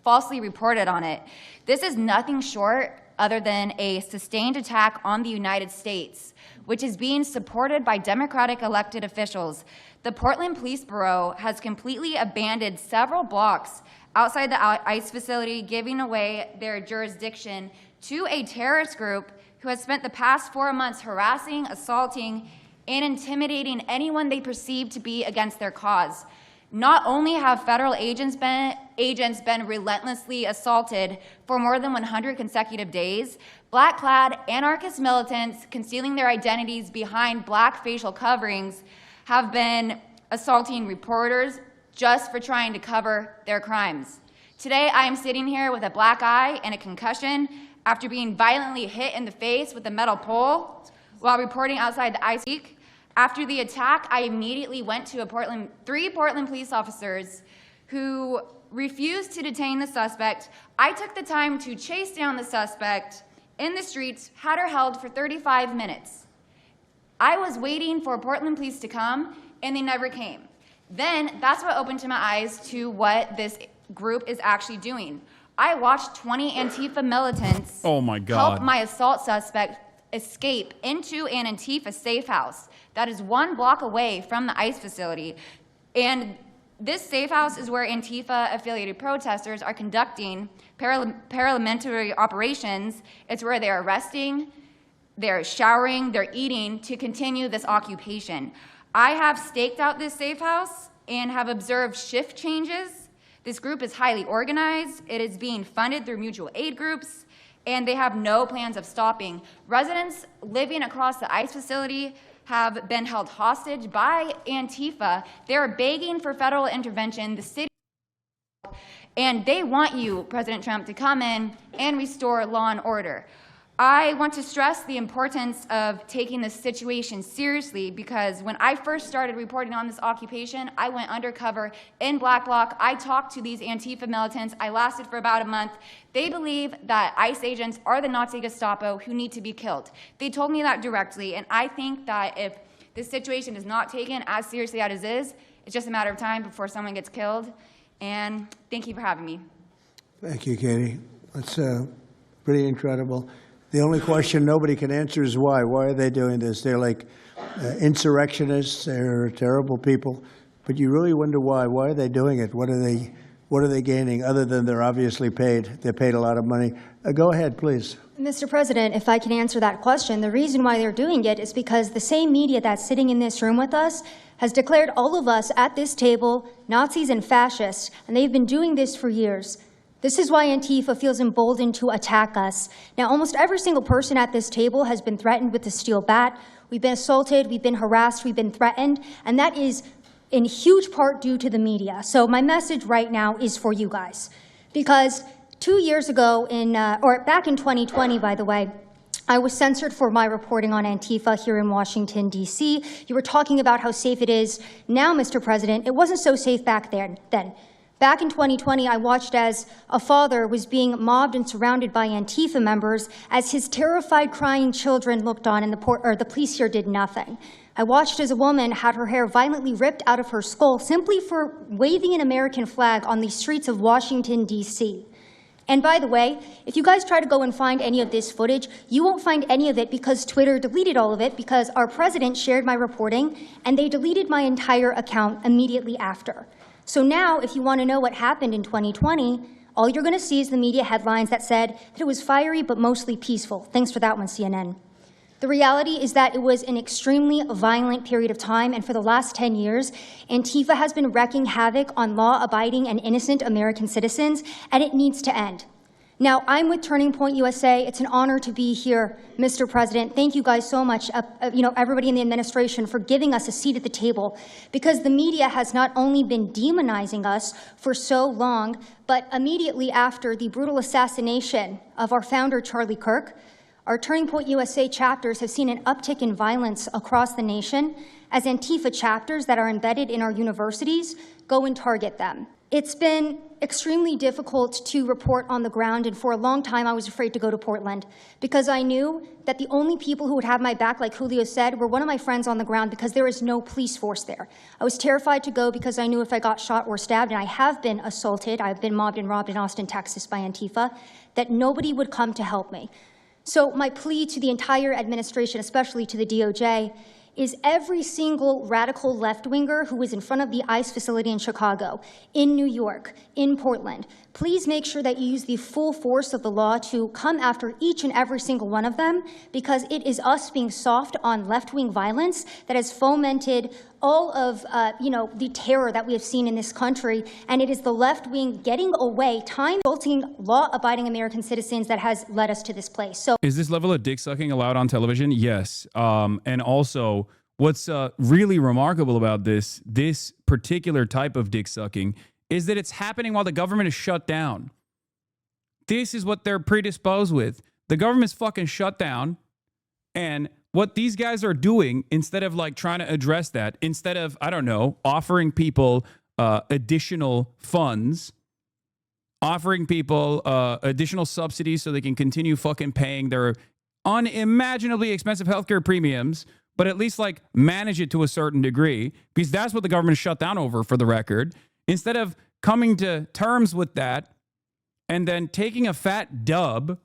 falsely reported on it. This is nothing short other than a sustained attack on the United States, which is being supported by Democratic elected officials. The Portland Police Bureau has completely abandoned several blocks outside the ICE facility, giving away their jurisdiction to a terrorist group who has spent the past 4 months harassing, assaulting, and intimidating anyone they perceive to be against their cause. Not only have federal agents been relentlessly assaulted for more than 100 consecutive days, black-clad anarchist militants concealing their identities behind black facial coverings have been assaulting reporters just for trying to cover their crimes. Today, I am sitting here with a black eye and a concussion after being violently hit in the face with a metal pole while reporting outside the ICE. After the attack, I immediately went to three Portland police officers who refused to detain the suspect. I took the time to chase down the suspect in the streets, had her held for 35 minutes. I was waiting for Portland police to come, and they never came. Then that's what opened my eyes to what this group is actually doing. I watched 20 Antifa militants help my assault suspect escape into an Antifa safe house that is 1 block away from the ICE facility. And this safe house is where Antifa-affiliated protesters are conducting paramilitary operations. It's where they're arresting, they're showering, they're eating to continue this occupation. I have staked out this safe house and have observed shift changes. This group is highly organized. It is being funded through mutual aid groups, and they have no plans of stopping. Residents living across the ICE facility have been held hostage by Antifa. They're begging for federal intervention. The city, and they want you, President Trump, to come in and restore law and order. I want to stress the importance of taking this situation seriously, because when I first started reporting on this occupation, I went undercover in Black Bloc. I talked to these Antifa militants. I lasted for about a month. They believe that ICE agents are the Nazi Gestapo who need to be killed. They told me that directly, and I think that if this situation is not taken as seriously as it is, it's just a matter of time before someone gets killed. And thank you for having me. Thank you, Katie. That's pretty incredible. The only question nobody can answer is why. Why are they doing this? They're like insurrectionists. They're terrible people. But you really wonder why. Why are they doing it? What are they gaining other than they're obviously paid? They're paid a lot of money. Go ahead, please. Mr. President, if I can answer that question, the reason why they're doing it is because the same media that's sitting in this room with us has declared all of us at this table Nazis and fascists, and they've been doing this for years. This is why Antifa feels emboldened to attack us. Now, almost every single person at this table has been threatened with a steel bat. We've been assaulted, we've been harassed, we've been threatened, and that is in huge part due to the media. So my message right now is for you guys. Because 2 years ago, back in 2020, by the way, I was censored for my reporting on Antifa here in Washington, D.C. You were talking about how safe it is. Now, Mr. President, it wasn't so safe back then. Back in 2020, I watched as a father was being mobbed and surrounded by Antifa members as his terrified, crying children looked on and the police here did nothing. I watched as a woman had her hair violently ripped out of her skull simply for waving an American flag on the streets of Washington, D.C. And by the way, if you guys try to go and find any of this footage, you won't find any of it because Twitter deleted all of it because our president shared my reporting and they deleted my entire account immediately after. So now, if you want to know what happened in 2020, all you're going to see is the media headlines that said that it was fiery but mostly peaceful. Thanks for that one, CNN. The reality is that it was an extremely violent period of time, and for the last 10 years, Antifa has been wreaking havoc on law-abiding and innocent American citizens, and it needs to end. Now, I'm with Turning Point USA. It's an honor to be here, Mr. President. Thank you guys so much, everybody in the administration, for giving us a seat at the table, because the media has not only been demonizing us for so long, but immediately after the brutal assassination of our founder, Charlie Kirk, our Turning Point USA chapters have seen an uptick in violence across the nation as Antifa chapters that are embedded in our universities go and target them. It's been extremely difficult to report on the ground, and for a long time I was afraid to go to Portland because I knew that the only people who would have my back, like Julio said, were one of my friends on the ground because there is no police force there. I was terrified to go because I knew if I got shot or stabbed, and I have been assaulted, I've been mobbed and robbed in Austin, Texas by Antifa, that nobody would come to help me. So my plea to the entire administration, especially to the DOJ, is every single radical left-winger who is in front of the ICE facility in Chicago, in New York, in Portland, please make sure that you use the full force of the law to come after each and every single one of them, because it is us being soft on left-wing violence that has fomented all of the terror that we have seen in this country, and it is the left wing getting away, time-insulting law-abiding American citizens that has led us to this place. So, is this level of dick sucking allowed on television? Yes. And also, what's really remarkable about this particular type of dick sucking is that it's happening while the government is shut down. This is what they're predisposed with. The government's fucking shut down, and what these guys are doing, instead of like trying to address that, instead of, I don't know, offering people additional funds, offering people additional subsidies so they can continue fucking paying their unimaginably expensive healthcare premiums, but at least like manage it to a certain degree, because that's what the government is shut down over, for the record. Instead of coming to terms with that and then taking a fat dub,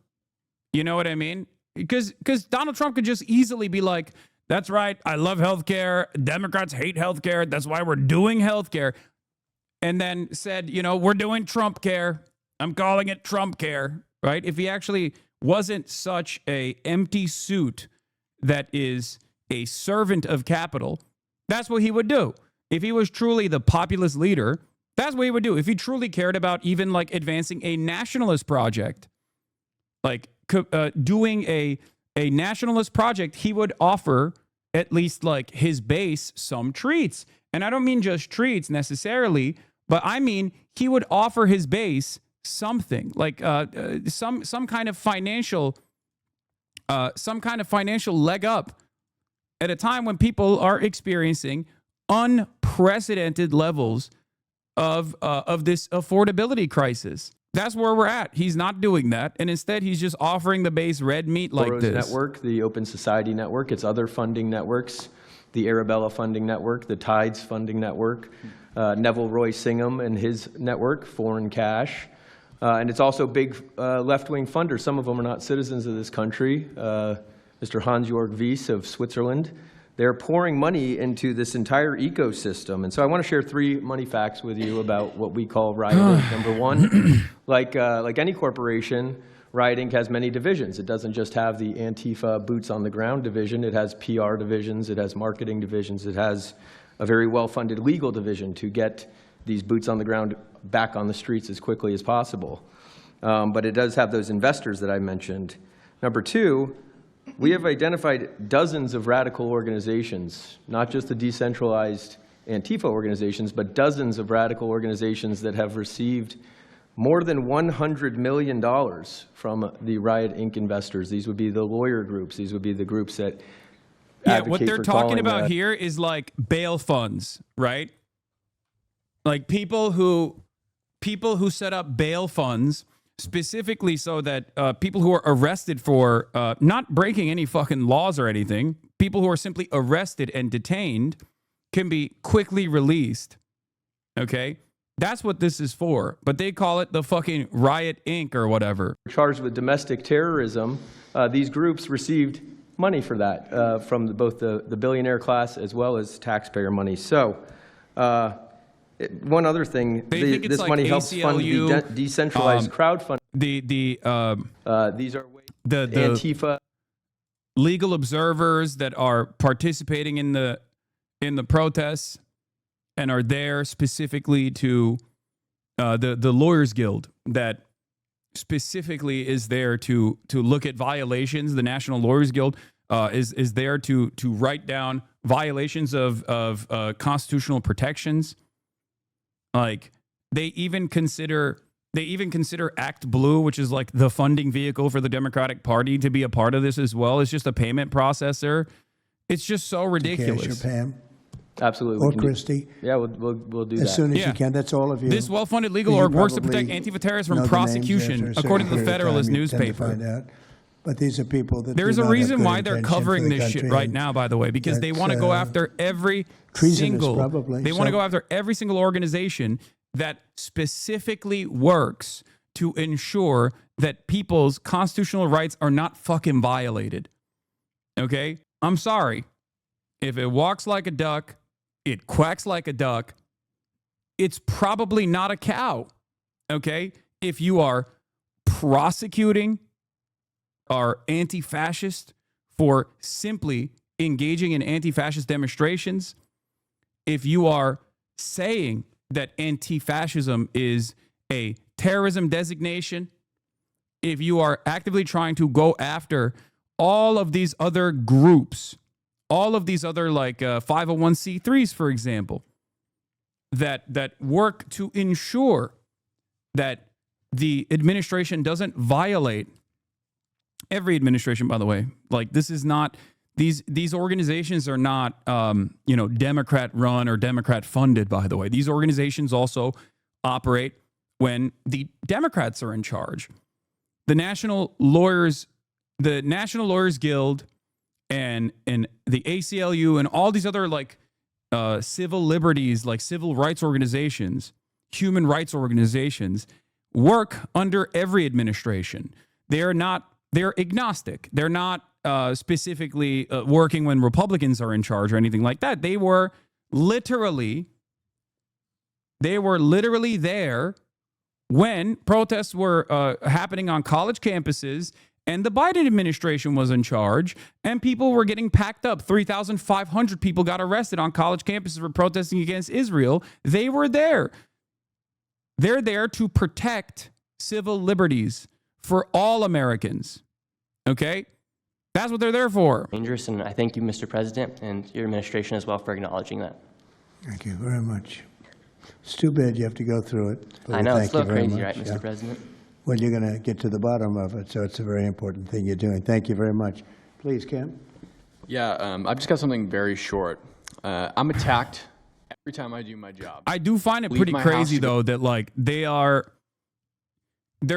you know what I mean? Because Donald Trump could just easily be like, that's right, I love healthcare. Democrats hate healthcare. That's why we're doing healthcare. And then said, we're doing Trump care. I'm calling it Trump care, right? If he actually wasn't such a empty suit that is a servant of capital, that's what he would do. If he was truly the populist leader, that's what he would do. If he truly cared about even like advancing a nationalist project, like doing a nationalist project, he would offer at least like his base some treats. And I don't mean just treats necessarily, but I mean he would offer his base something like some kind of financial leg up at a time when people are experiencing unprecedented levels of this affordability crisis. That's where we're at. He's not doing that, and instead he's just offering the base red meat like Rose this. Network, the Open Society Network, its other funding networks, the Arabella Funding Network, the Tides Funding Network, Neville Roy Singham and his network, Foreign Cash, and it's also big left-wing funders. Some of them are not citizens of this country. Mr. Hans-Jörg Wyss of Switzerland. They're pouring money into this entire ecosystem. And so I want to share 3 money facts with you about what we call Riot Inc. Number 1, like any corporation, Riot Inc. has many divisions. It doesn't just have the Antifa boots on the ground division. It has PR divisions. It has marketing divisions. It has a very well-funded legal division to get these boots on the ground back on the streets as quickly as possible. But it does have those investors that I mentioned. Number 2, we have identified dozens of radical organizations, not just the decentralized Antifa organizations, but dozens of radical organizations that have received more than $100 million from the Riot Inc. investors. These would be the lawyer groups. These would be the groups that advocate what they're for talking calling about here is like bail funds, right? Like people who people who set up bail funds specifically so that people who are arrested for not breaking any fucking laws or anything, people who are simply arrested and detained can be quickly released. Okay? That's what this is for. But they call it the fucking Riot Inc. or whatever. Charged with domestic terrorism, these groups received money for that from both the billionaire class as well as taxpayer money. So one other thing, this money helps fund the decentralized crowdfunding. These are the Antifa. Legal observers that are participating in the protests and are there specifically to the Lawyers Guild that specifically is there to look at violations. The National Lawyers Guild is there to write down violations of constitutional protections. Like they even consider Act Blue, which is like the funding vehicle for the Democratic Party, to be a part of this as well. It's just a payment processor. It's just so ridiculous. Okay, sure, Pam. Absolutely. Or Christie. Yeah, we'll do that. As soon as you can. That's all of you. This well-funded legal org works to protect Antifa terrorists from prosecution, according to the Federalist newspaper. But these are people that there's a reason why they're covering this shit right now, by the way, because they want to go after every single. They want to go after every single organization that specifically works to ensure that people's constitutional rights are not fucking violated. Okay? I'm sorry. If it walks like a duck, it quacks like a duck, it's probably not a cow. Okay? If you are prosecuting our anti-fascist for simply engaging in anti-fascist demonstrations, if you are saying that anti-fascism is a terrorism designation, if you are actively trying to go after all of these other groups, all of these other like 501c3s, for example, that work to ensure that the administration doesn't violate every administration, by the way. Like this is not these organizations are not Democrat run or Democrat funded, by the way. These organizations also operate when the Democrats are in charge. The National Lawyers Guild and the ACLU and all these other like civil liberties, like civil rights organizations, human rights organizations work under every administration. They're agnostic. They're not specifically working when Republicans are in charge or anything like that. They were literally there when protests were happening on college campuses and the Biden administration was in charge and people were getting packed up. 3,500 people got arrested on college campuses for protesting against Israel. They were there. They're there to protect civil liberties for all Americans. Okay? That's what they're there for. Dangerous, and I thank you, Mr. President, and your administration as well for acknowledging that. Thank you very much. It's too bad you have to go through it. I know, it's a little crazy, right, Mr. President? Well, you're going to get to the bottom of it, so it's a very important thing you're doing. Thank you very much. Please, Kim. Yeah, I've just got something very short. I'm attacked every time I do my job. I do find it pretty crazy, though, that like they're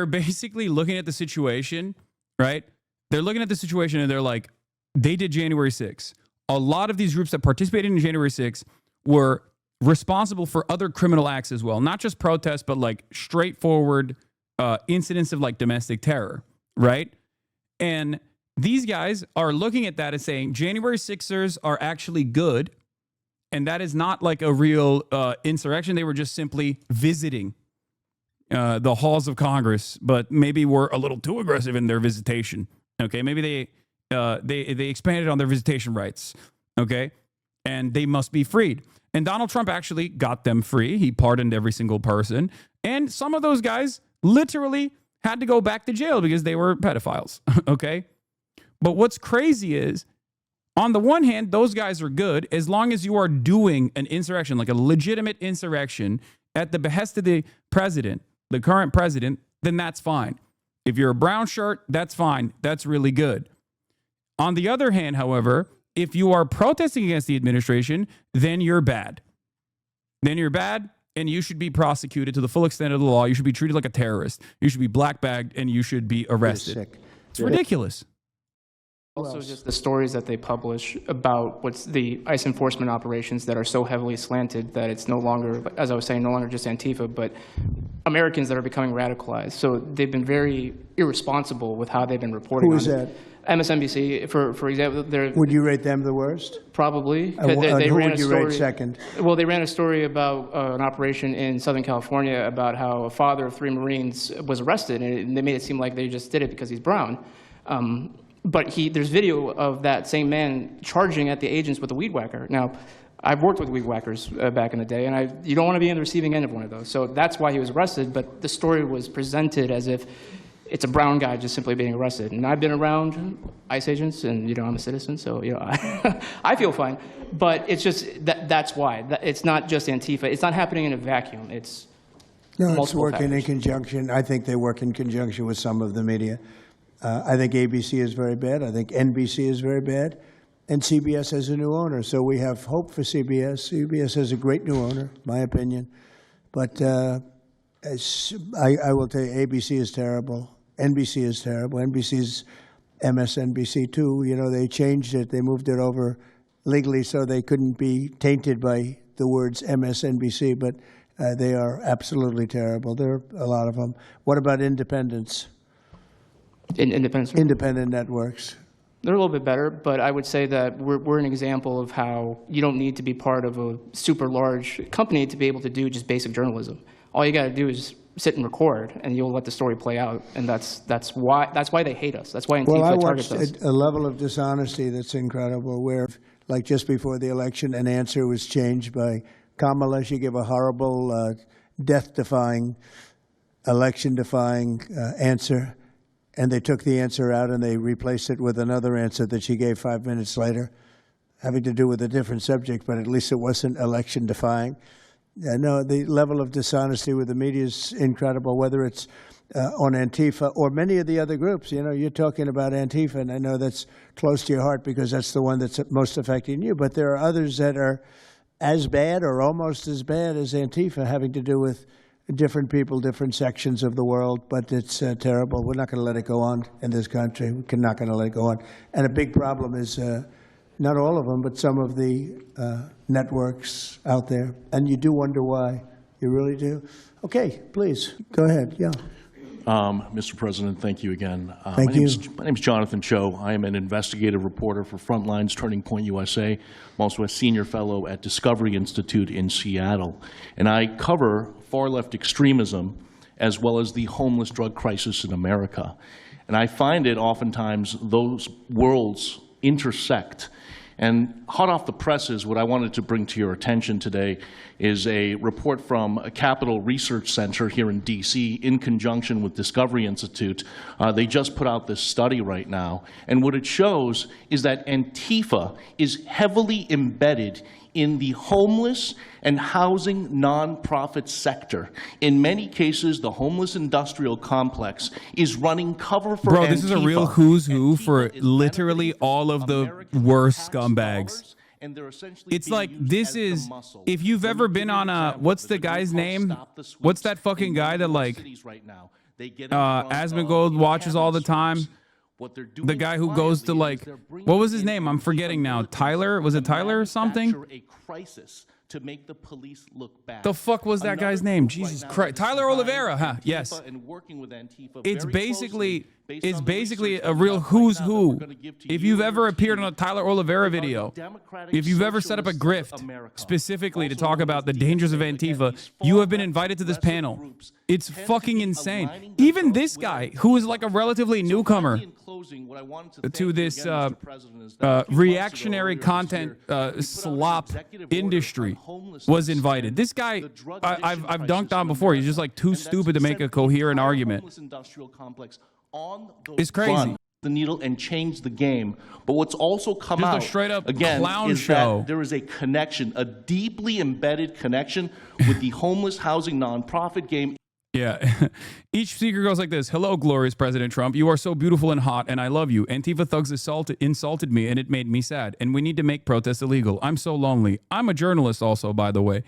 basically looking at the situation, right? They're looking at the situation and they're like, they did January 6th. A lot of these groups that participated in January 6th were responsible for other criminal acts as well. Not just protests, but like straightforward incidents of like domestic terror, right? And these guys are looking at that and saying January 6ers are actually good. And that is not like a real insurrection. They were just simply visiting the halls of Congress, but maybe were a little too aggressive in their visitation. Okay, maybe they expanded on their visitation rights. Okay, and they must be freed. And Donald Trump actually got them free. He pardoned every single person, and some of those guys literally had to go back to jail because they were pedophiles. Okay, but what's crazy is, on the one hand, those guys are good as long as you are doing an insurrection, like a legitimate insurrection, at the behest of the president, the current president, then that's fine. If you're a brown shirt, that's fine. That's really good. On the other hand, however, if you are protesting against the administration, then you're bad. Then you're bad, and you should be prosecuted to the full extent of the law. You should be treated like a terrorist. You should be black bagged, and you should be arrested. Sick. It's ridiculous. Also, just the stories that they publish about what's the ICE enforcement operations that are so heavily slanted that it's no longer, as I was saying, no longer just Antifa, but Americans that are becoming radicalized. So they've been very irresponsible with how they've been reporting. Who is on that? MSNBC, for example, they're Would you rate them the worst? probably. And who ran would a you story, rate second? Well, they ran a story about an operation in Southern California about how a father of 3 Marines was arrested, and they made it seem like they just did it because he's brown. But there's video of that same man charging at the agents with a weed whacker. Now, I've worked with weed whackers back in the day, and you don't want to be on the receiving end of one of those. So that's why he was arrested, but the story was presented as if it's a brown guy just simply being arrested. And I've been around ICE agents, and I'm a citizen, so I feel fine. But it's just that's why. It's not just Antifa. It's not happening in a vacuum. It's multiple working factors. in conjunction. I think they work in conjunction with some of the media. I think ABC is very bad. I think NBC is very bad. And CBS has a new owner, so we have hope for CBS. CBS has a great new owner, my opinion. But I will tell you, ABC is terrible. NBC is terrible. NBC's MSNBC too. They changed it. They moved it over legally so they couldn't be tainted by the words MSNBC, but they are absolutely terrible. There are a lot of them. What about independents? Independent networks. They're a little bit better, but I would say that we're an example of how you don't need to be part of a super large company to be able to do just basic journalism. All you got to do is sit and record, and you'll let the story play out. And that's why they hate us. That's why Antifa targets us. Well, I watched a level of dishonesty that's incredible, where like just before the election, an answer was changed by Kamala. She gave a horrible, death-defying, election-defying answer. And they took the answer out and they replaced it with another answer that she gave 5 minutes later, having to do with a different subject, but at least it wasn't election defying. No, the level of dishonesty with the media is incredible, whether it's on Antifa or many of the other groups. You're talking about Antifa, and I know that's close to your heart because that's the one that's most affecting you. But there are others that are as bad or almost as bad as Antifa, having to do with different people, different sections of the world, but it's terrible. We're not going to let it go on in this country. We're not going to let it go on. And a big problem is not all of them, but some of the networks out there. And you do wonder why. You really do. Okay, please, go ahead. Yeah. Mr. President, thank you again. Thank you. My name is Jonathan Cho. I am an investigative reporter for Frontlines Turning Point USA. I'm also a senior fellow at Discovery Institute in Seattle. And I cover far-left extremism as well as the homeless drug crisis in America. And I find it oftentimes those worlds intersect. And hot off the presses, what I wanted to bring to your attention today is a report from a Capital Research Center here in D.C. in conjunction with Discovery Institute. They just put out this study right now. And what it shows is that Antifa is heavily embedded in the homeless and housing nonprofit sector. In many cases, the homeless industrial complex is running cover for Antifa. This is a real who's who for literally all of the worst scumbags. It's like, this is, if you've ever been on a, what's the guy's name? What's that fucking guy that like, Asmongold watches all the time? The guy who goes to like, what was his name? I'm forgetting now. Tyler? Was it Tyler or something? To make the police look bad. The fuck was that guy's name? Jesus Christ. Tyler Oliveira, huh? Yes. It's basically a real who's who. If you've ever appeared on a Tyler Oliveira video, if you've ever set up a grift specifically to talk about the dangers of Antifa, you have been invited to this panel. It's fucking insane. Even this guy, who is like a relatively newcomer to this reactionary content slop industry, was invited. This guy, I've dunked on before. He's just like too stupid to make a coherent argument. It's crazy. The needle and change the game. But what's also come just out a straight up again clown is show. that there is a connection, a deeply embedded connection with the homeless housing nonprofit game. Yeah. Each speaker goes like this. Hello, glorious President Trump. You are so beautiful and hot, and I love you. Antifa thugs insulted me, and it made me sad. And we need to make protests illegal. I'm so lonely. I'm a journalist also, by the way.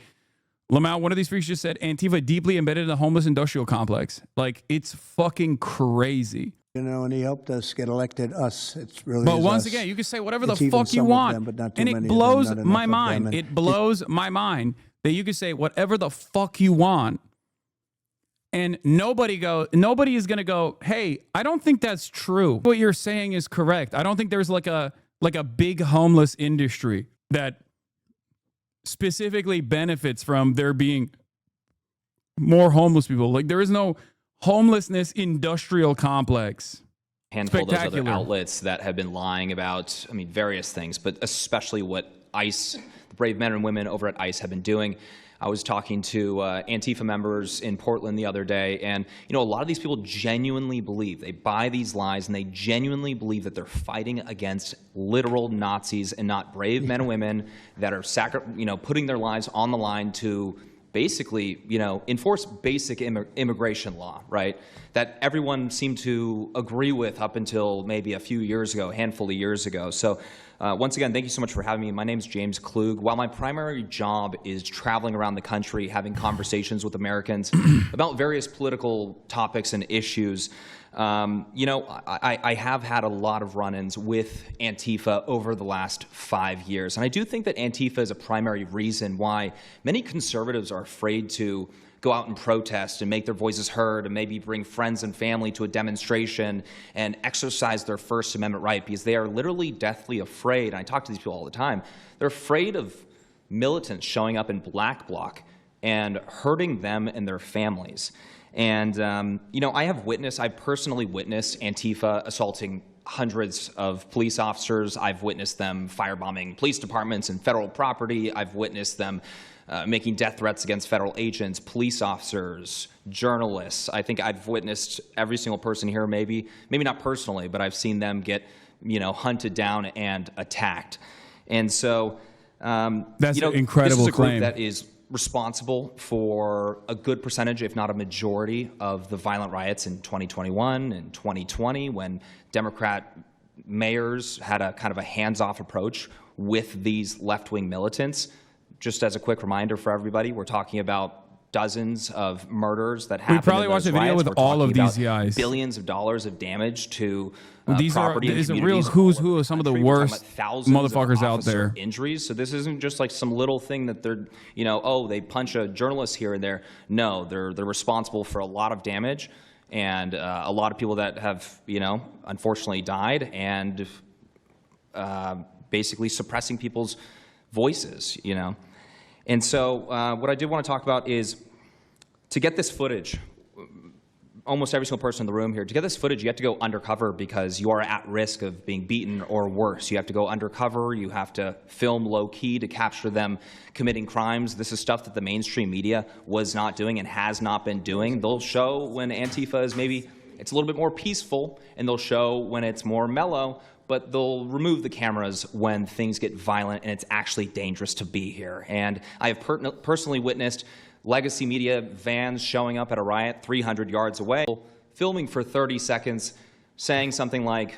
Lamau, one of these freaks just said Antifa deeply embedded in the homeless industrial complex. Like, it's fucking crazy. You know, and he helped us get elected, us. It's really But is once us. again, you can say whatever It's the even fuck you some of want. them, but not too And many it of them, blows not enough my of them. mind. And It blows my mind that you can say whatever the fuck you want. And nobody is going to go, hey, I don't think that's true. What you're saying is correct. I don't think there's like a big homeless industry that specifically benefits from there being more homeless people. Like, there is no homelessness industrial complex. Handful of those other outlets that have been lying about, I mean, various things, but especially what ICE, the brave men and women over at ICE have been doing. I was talking to Antifa members in Portland the other day, and a lot of these people genuinely believe, they buy these lies, and they genuinely believe that they're fighting against literal Nazis and not brave men and women that are putting their lives on the line to basically, enforce basic immigration law, right? That everyone seemed to agree with up until maybe a few years ago, a handful of years ago. So once again, thank you so much for having me. My name is James Klug. While my primary job is traveling around the country, having conversations with Americans about various political topics and issues, I have had a lot of run-ins with Antifa over the last 5 years. And I do think that Antifa is a primary reason why many conservatives are afraid to go out and protest and make their voices heard and maybe bring friends and family to a demonstration and exercise their First Amendment right, because they are literally deathly afraid. And I talk to these people all the time. They're afraid of militants showing up in black bloc and hurting them and their families. And, I've personally witnessed Antifa assaulting hundreds of police officers. I've witnessed them firebombing police departments and federal property. I've witnessed them making death threats against federal agents, police officers, journalists. I think I've witnessed every single person here, maybe not personally, but I've seen them get, hunted down and attacked. And so, that's an incredible this is a group claim. that is responsible for a good percentage, if not a majority, of the violent riots in 2021 and 2020, when Democrat mayors had a kind of a hands-off approach with these left-wing militants. Just as a quick reminder for everybody, we're talking about dozens of murders that happened. We probably in watched those a video riots. with We're all of talking these about guys. Billions of dollars of damage to These property and is a real communities who's all who over of some of the country. We're talking worst about thousands of motherfuckers out officer there. Injuries. So this isn't just like some little thing that they're, they punch a journalist here and there. No, they're responsible for a lot of damage and a lot of people that have, unfortunately died and basically suppressing people's voices, And so what I did want to talk about is to get this footage, almost every single person in the room here, to get this footage, you have to go undercover because you are at risk of being beaten or worse. You have to go undercover. You have to film low-key to capture them committing crimes. This is stuff that the mainstream media was not doing and has not been doing. They'll show when Antifa is maybe, it's a little bit more peaceful, and they'll show when it's more mellow, but they'll remove the cameras when things get violent and it's actually dangerous to be here. And I have personally witnessed legacy media vans showing up at a riot 300 yards away, filming for 30 seconds, saying something like,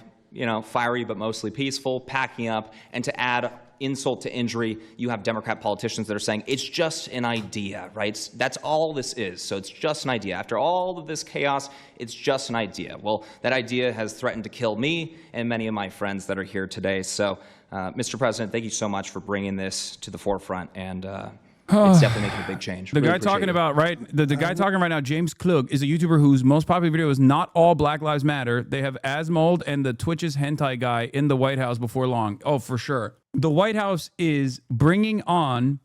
fiery but mostly peaceful, packing up, and to add insult to injury, you have Democrat politicians that are saying, it's just an idea, right? That's all this is, so it's just an idea. After all of this chaos, it's just an idea. Well, that idea has threatened to kill me and many of my friends that are here today. So, Mr. President, thank you so much for bringing this to the forefront, and it's definitely making a big change. The Really guy appreciate talking it. about, right, the guy talking right now, James Klug, is a YouTuber whose most popular video is Not All Black Lives Matter. They have Asmold and the Twitch's hentai guy in the White House before long. Oh, for sure. The White House is bringing on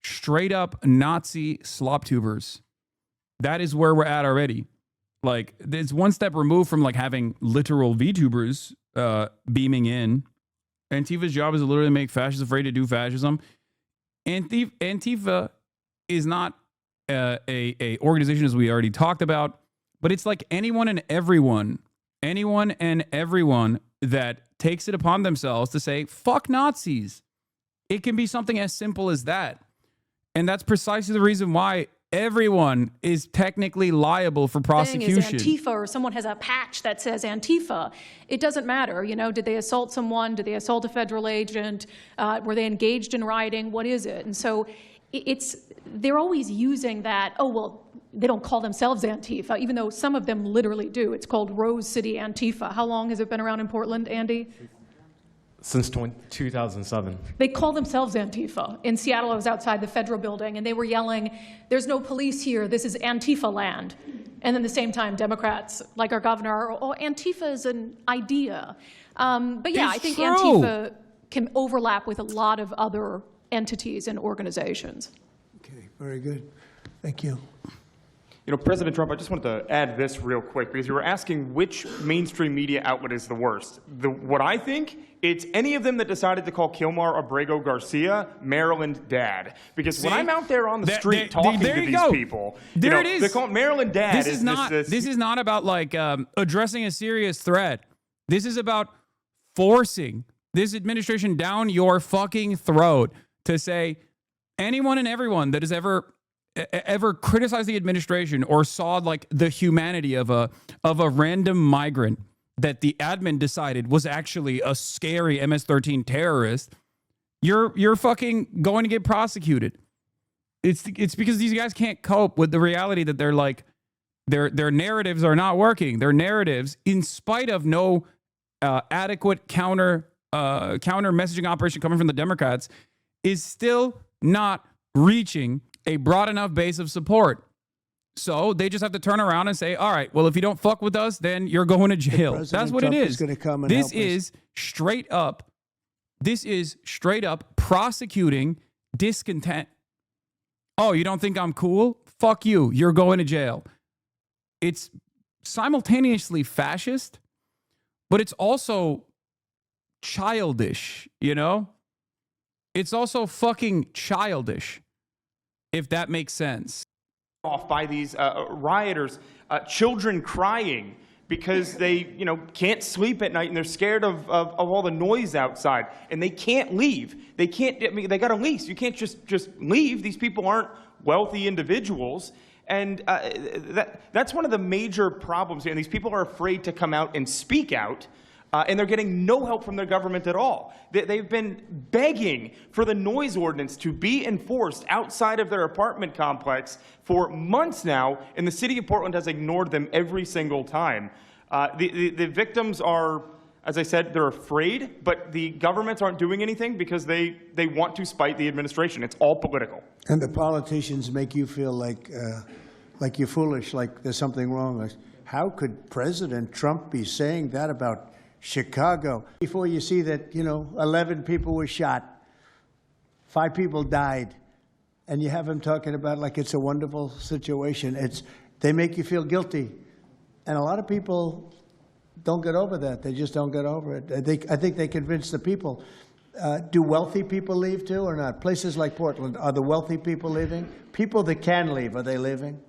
straight up Nazi slop tubers. That is where we're at already. Like, it's one step removed from like having literal VTubers beaming in. Antifa's job is to literally make fascists afraid to do fascism. Antifa is not a organization, as we already talked about, but it's like anyone and everyone that takes it upon themselves to say, fuck Nazis. It can be something as simple as that. And that's precisely the reason why everyone is technically liable for prosecution. Thing is Antifa, or someone has a patch that says Antifa. It doesn't matter. Did they assault someone? Did they assault a federal agent? Were they engaged in rioting? What is it? And so they're always using that, oh, well, they don't call themselves Antifa, even though some of them literally do. It's called Rose City Antifa. How long has it been around in Portland, Andy? Since 2007. They call themselves Antifa. In Seattle, I was outside the federal building, and they were yelling, there's no police here, this is Antifa land. And then at the same time, Democrats, like our governor, oh, Antifa is an idea. But yeah, I think Antifa can overlap with a lot of other entities and organizations. Okay, very good. Thank you. You know, President Trump, I just wanted to add this real quick, because you were asking which mainstream media outlet is the worst. What I think, it's any of them that decided to call Kilmar Abrego Garcia Maryland Dad. Because when I'm out there on the street talking to these people, there it is. They call it Maryland Dad. This is not about like addressing a serious threat. This is about forcing this administration down your fucking throat to say anyone and everyone that has ever criticized the administration or saw like the humanity of a random migrant that the admin decided was actually a scary MS-13 terrorist, you're fucking going to get prosecuted. It's because these guys can't cope with the reality that they're like their narratives are not working. Their narratives, in spite of no adequate counter messaging operation coming from the Democrats, is still not reaching a broad enough base of support. So they just have to turn around and say, all right, well, if you don't fuck with us, then you're going to jail. That's what Trump it is. Gonna come and This help is straight up prosecuting discontent. Oh, you don't think I'm cool? Fuck you. You're going to jail. It's simultaneously fascist, but it's also childish, you know? It's also fucking childish, if that makes sense. Off by these rioters, children crying because they, can't sleep at night and they're scared of all the noise outside, and they can't leave. They can't. I mean, they got a lease. You can't just leave. These people aren't wealthy individuals, and that's one of the major problems here. And these people are afraid to come out and speak out. And they're getting no help from their government at all. They've been begging for the noise ordinance to be enforced outside of their apartment complex for months now, and the city of Portland has ignored them every single time. The victims are, as I said, they're afraid, but the governments aren't doing anything because they want to spite the administration. It's all political. And the politicians make you feel like you're foolish, like there's something wrong. Like, how could President Trump be saying that about Chicago? Before you see that, 11 people were shot, 5 people died, and you have him talking about like it's a wonderful situation. They make you feel guilty. And a lot of people don't get over that. They just don't get over it. I think they convince the people. Do wealthy people leave too or not? Places like Portland, are the wealthy people leaving? People that can leave, are they leaving?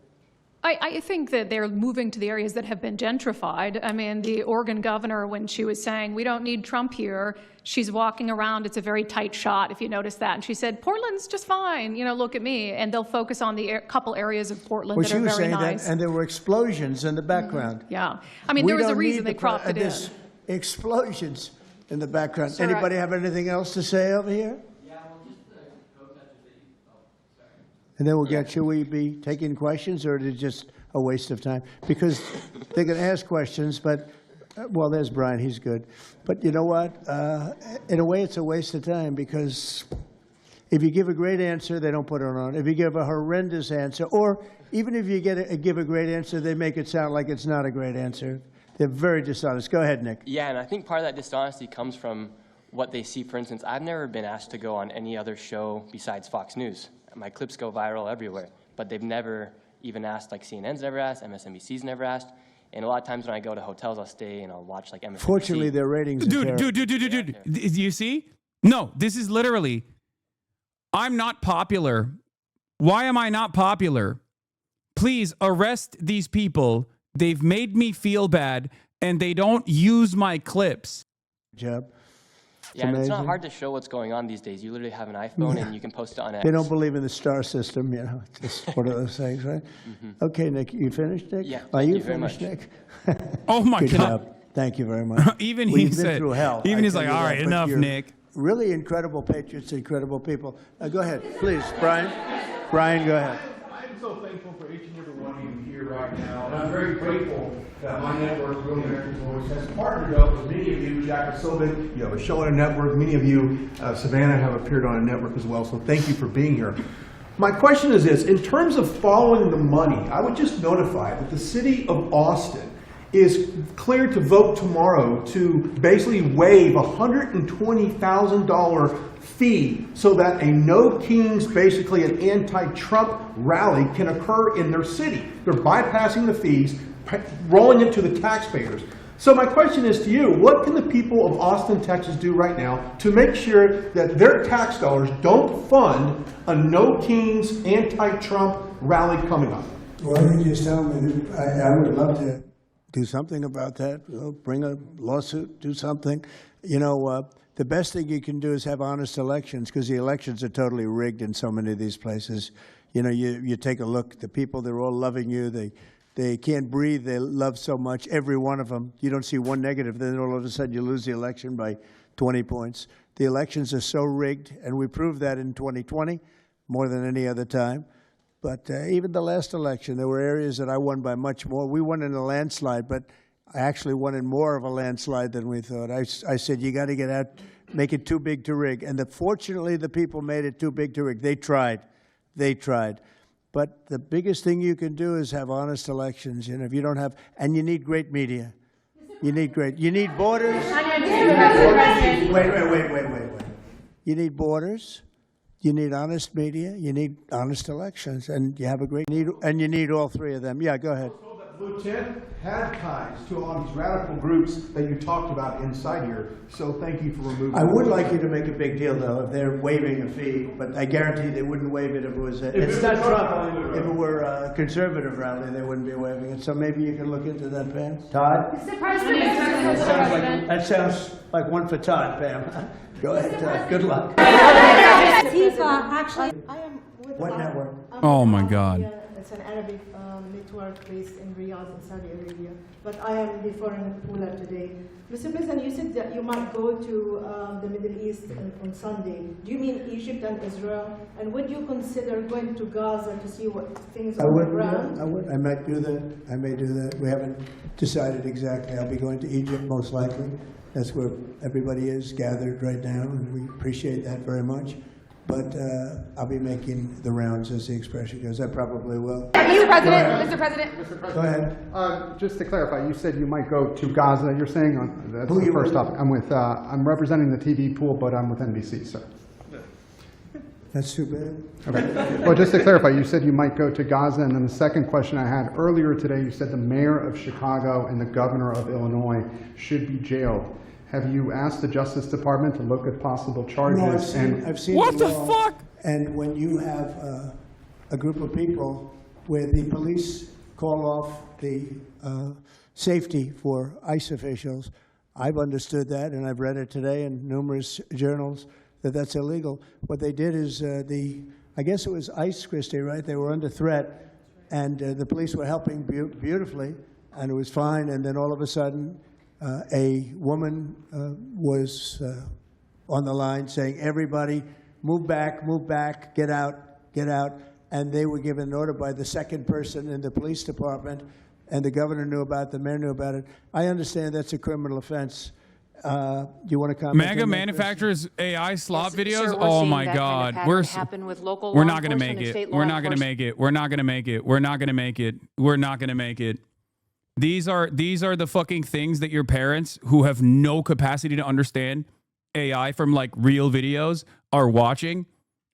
I think that they're moving to the areas that have been gentrified. I mean, the Oregon governor, when she was saying, we don't need Trump here, she's walking around. It's a very tight shot, if you notice that. And she said, Portland's just fine. Look at me. And they'll focus on the couple areas of Portland that are very nice. Well, she was saying that, and there were explosions in the background. Yeah. I mean, there was a reason they cropped it in. Explosions in the background. So anybody have anything else to say over here? And then should we be taking questions, or is it just a waste of time? Because they can ask questions, but, well, there's Brian, he's good. But you know what? In a way, it's a waste of time, because if you give a great answer, they don't put it on. If you give a horrendous answer, or even if you give a great answer, they make it sound like it's not a great answer. They're very dishonest. Go ahead, Nick. Yeah, and I think part of that dishonesty comes from what they see. For instance, I've never been asked to go on any other show besides Fox News. My clips go viral everywhere, but they've never even asked, like CNN's never asked, MSNBC's never asked. And a lot of times when I go to hotels, I'll stay and I'll watch like MSNBC. Fortunately, their ratings are terrible. Dude. You see? No, this is literally, I'm not popular. Why am I not popular? Please arrest these people. They've made me feel bad, and they don't use my clips. Job. Yeah, and it's not hard to show what's going on these days. You literally have an iPhone and you can post it on X. They don't believe in the star system, It's just one of those things, right? Okay, Nick, you finished, Nick? Yeah, Are you thank you very finished, much. Nick? Oh my Good God. job. Thank you very much. Even Well, he you've been said, through hell. even I he's tell like, you all that, right, but enough, you're Nick. really incredible patriots, incredible people. Go ahead, please, Brian. Brian, go ahead. I'm so thankful for each and every one of you here right now, and I'm very grateful that my network, Real American Voice, has partnered up with many of you. Jack is so big, you have a show on a network. Many of you, Savannah, have appeared on a network as well, so thank you for being here. My question is this: in terms of following the money, I would just notify that the city of Austin is cleared to vote tomorrow to basically waive a $120,000 fee so that a No Kings, basically an anti-Trump rally, can occur in their city. They're bypassing the fees, rolling it to the taxpayers. So my question is to you, what can the people of Austin, Texas do right now to make sure that their tax dollars don't fund a No Kings anti-Trump rally coming up? Why don't you just tell me? I would love to do something about that. Bring a lawsuit, do something. You know, the best thing you can do is have honest elections, because the elections are totally rigged in so many of these places. You know, you take a look, the people, they're all loving you. They can't breathe. They love so much, every one of them. You don't see one negative, then all of a sudden you lose the election by 20 points. The elections are so rigged, and we proved that in 2020 more than any other time. But even the last election, there were areas that I won by much more. We won in a landslide, but I actually won in more of a landslide than we thought. I said, you got to get out, make it too big to rig. And fortunately, the people made it too big to rig. They tried. They tried. But the biggest thing you can do is have honest elections. You know, if you don't have, and you need great media. You need borders. Wait. You need borders. You need honest media, you need honest elections, and you have a great need, and you need all three of them. Yeah, go ahead. Blue Tent had ties to all these radical groups that you talked about inside here, so thank you for removing I would like you to make a big deal, though, if they're waiving a fee, but I guarantee they wouldn't waive it if it was it's not Trump. If it were a conservative rally, they wouldn't be waiving it. So maybe you can look into that, Pam. Todd? That sounds like one for Todd, Pam. Go ahead, Todd. Good luck. Antifa, actually, I am with What network? Oh my God. It's an Arabic network based in Riyadh in Saudi Arabia. But I am the foreign ruler today. Mr. President, you said that you might go to the Middle East on Sunday. Do you mean Egypt and Israel? And would you consider going to Gaza to see what things are on the ground? I would. I might do that. I may do that. We haven't decided exactly. I'll be going to Egypt most likely. That's where everybody is gathered right now, and we appreciate that very much. But I'll be making the rounds, as the expression goes. I probably will. Mr. President, Mr. President. Go ahead. Just to clarify, you said you might go to Gaza. You're saying that's the first topic. I'm representing the TV pool, but I'm with NBC, sir. That's too bad. Okay. Well, just to clarify, you said you might go to Gaza, and then the second question I had earlier today, you said the mayor of Chicago and the governor of Illinois should be jailed. Have you asked the Justice Department to look at possible charges? No, I've seen What the law, fuck? And when you have a group of people where the police call off the safety for ICE officials, I've understood that, and I've read it today in numerous journals, that that's illegal. What they did is I guess it was ICE, Christie, right? They were under threat, and the police were helping beautifully, and it was fine, and then all of a sudden, a woman was on the line saying, everybody, move back, get out, and they were given an order by the second person in the police department, and the governor knew about it, the mayor knew about it. I understand that's a criminal offense. Do you want to comment? MAGA manufacturers AI slop videos. Sir, Oh seeing my that God, kind of happen with local we're law not going to enforcement make and it. state We're law not going to make enforcement. it. We're not going to make it. We're not going to make it. We're not going to make it. These are the fucking things that your parents, who have no capacity to understand AI from like real videos, are watching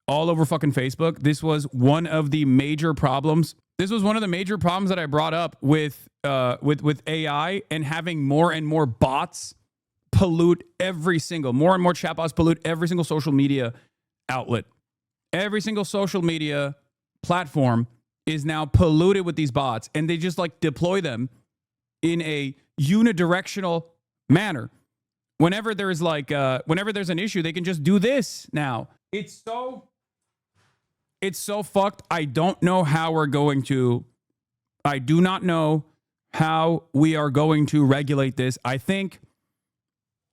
all over fucking Facebook. This was one of the major problems. This was one of the major problems that I brought up with AI and having more and more bots pollute more and more chatbots pollute every single social media outlet. Every single social media platform is now polluted with these bots, and they just like deploy them in a unidirectional manner. Whenever there's an issue, they can just do this now. It's so fucked. I do not know how we are going to regulate this. I think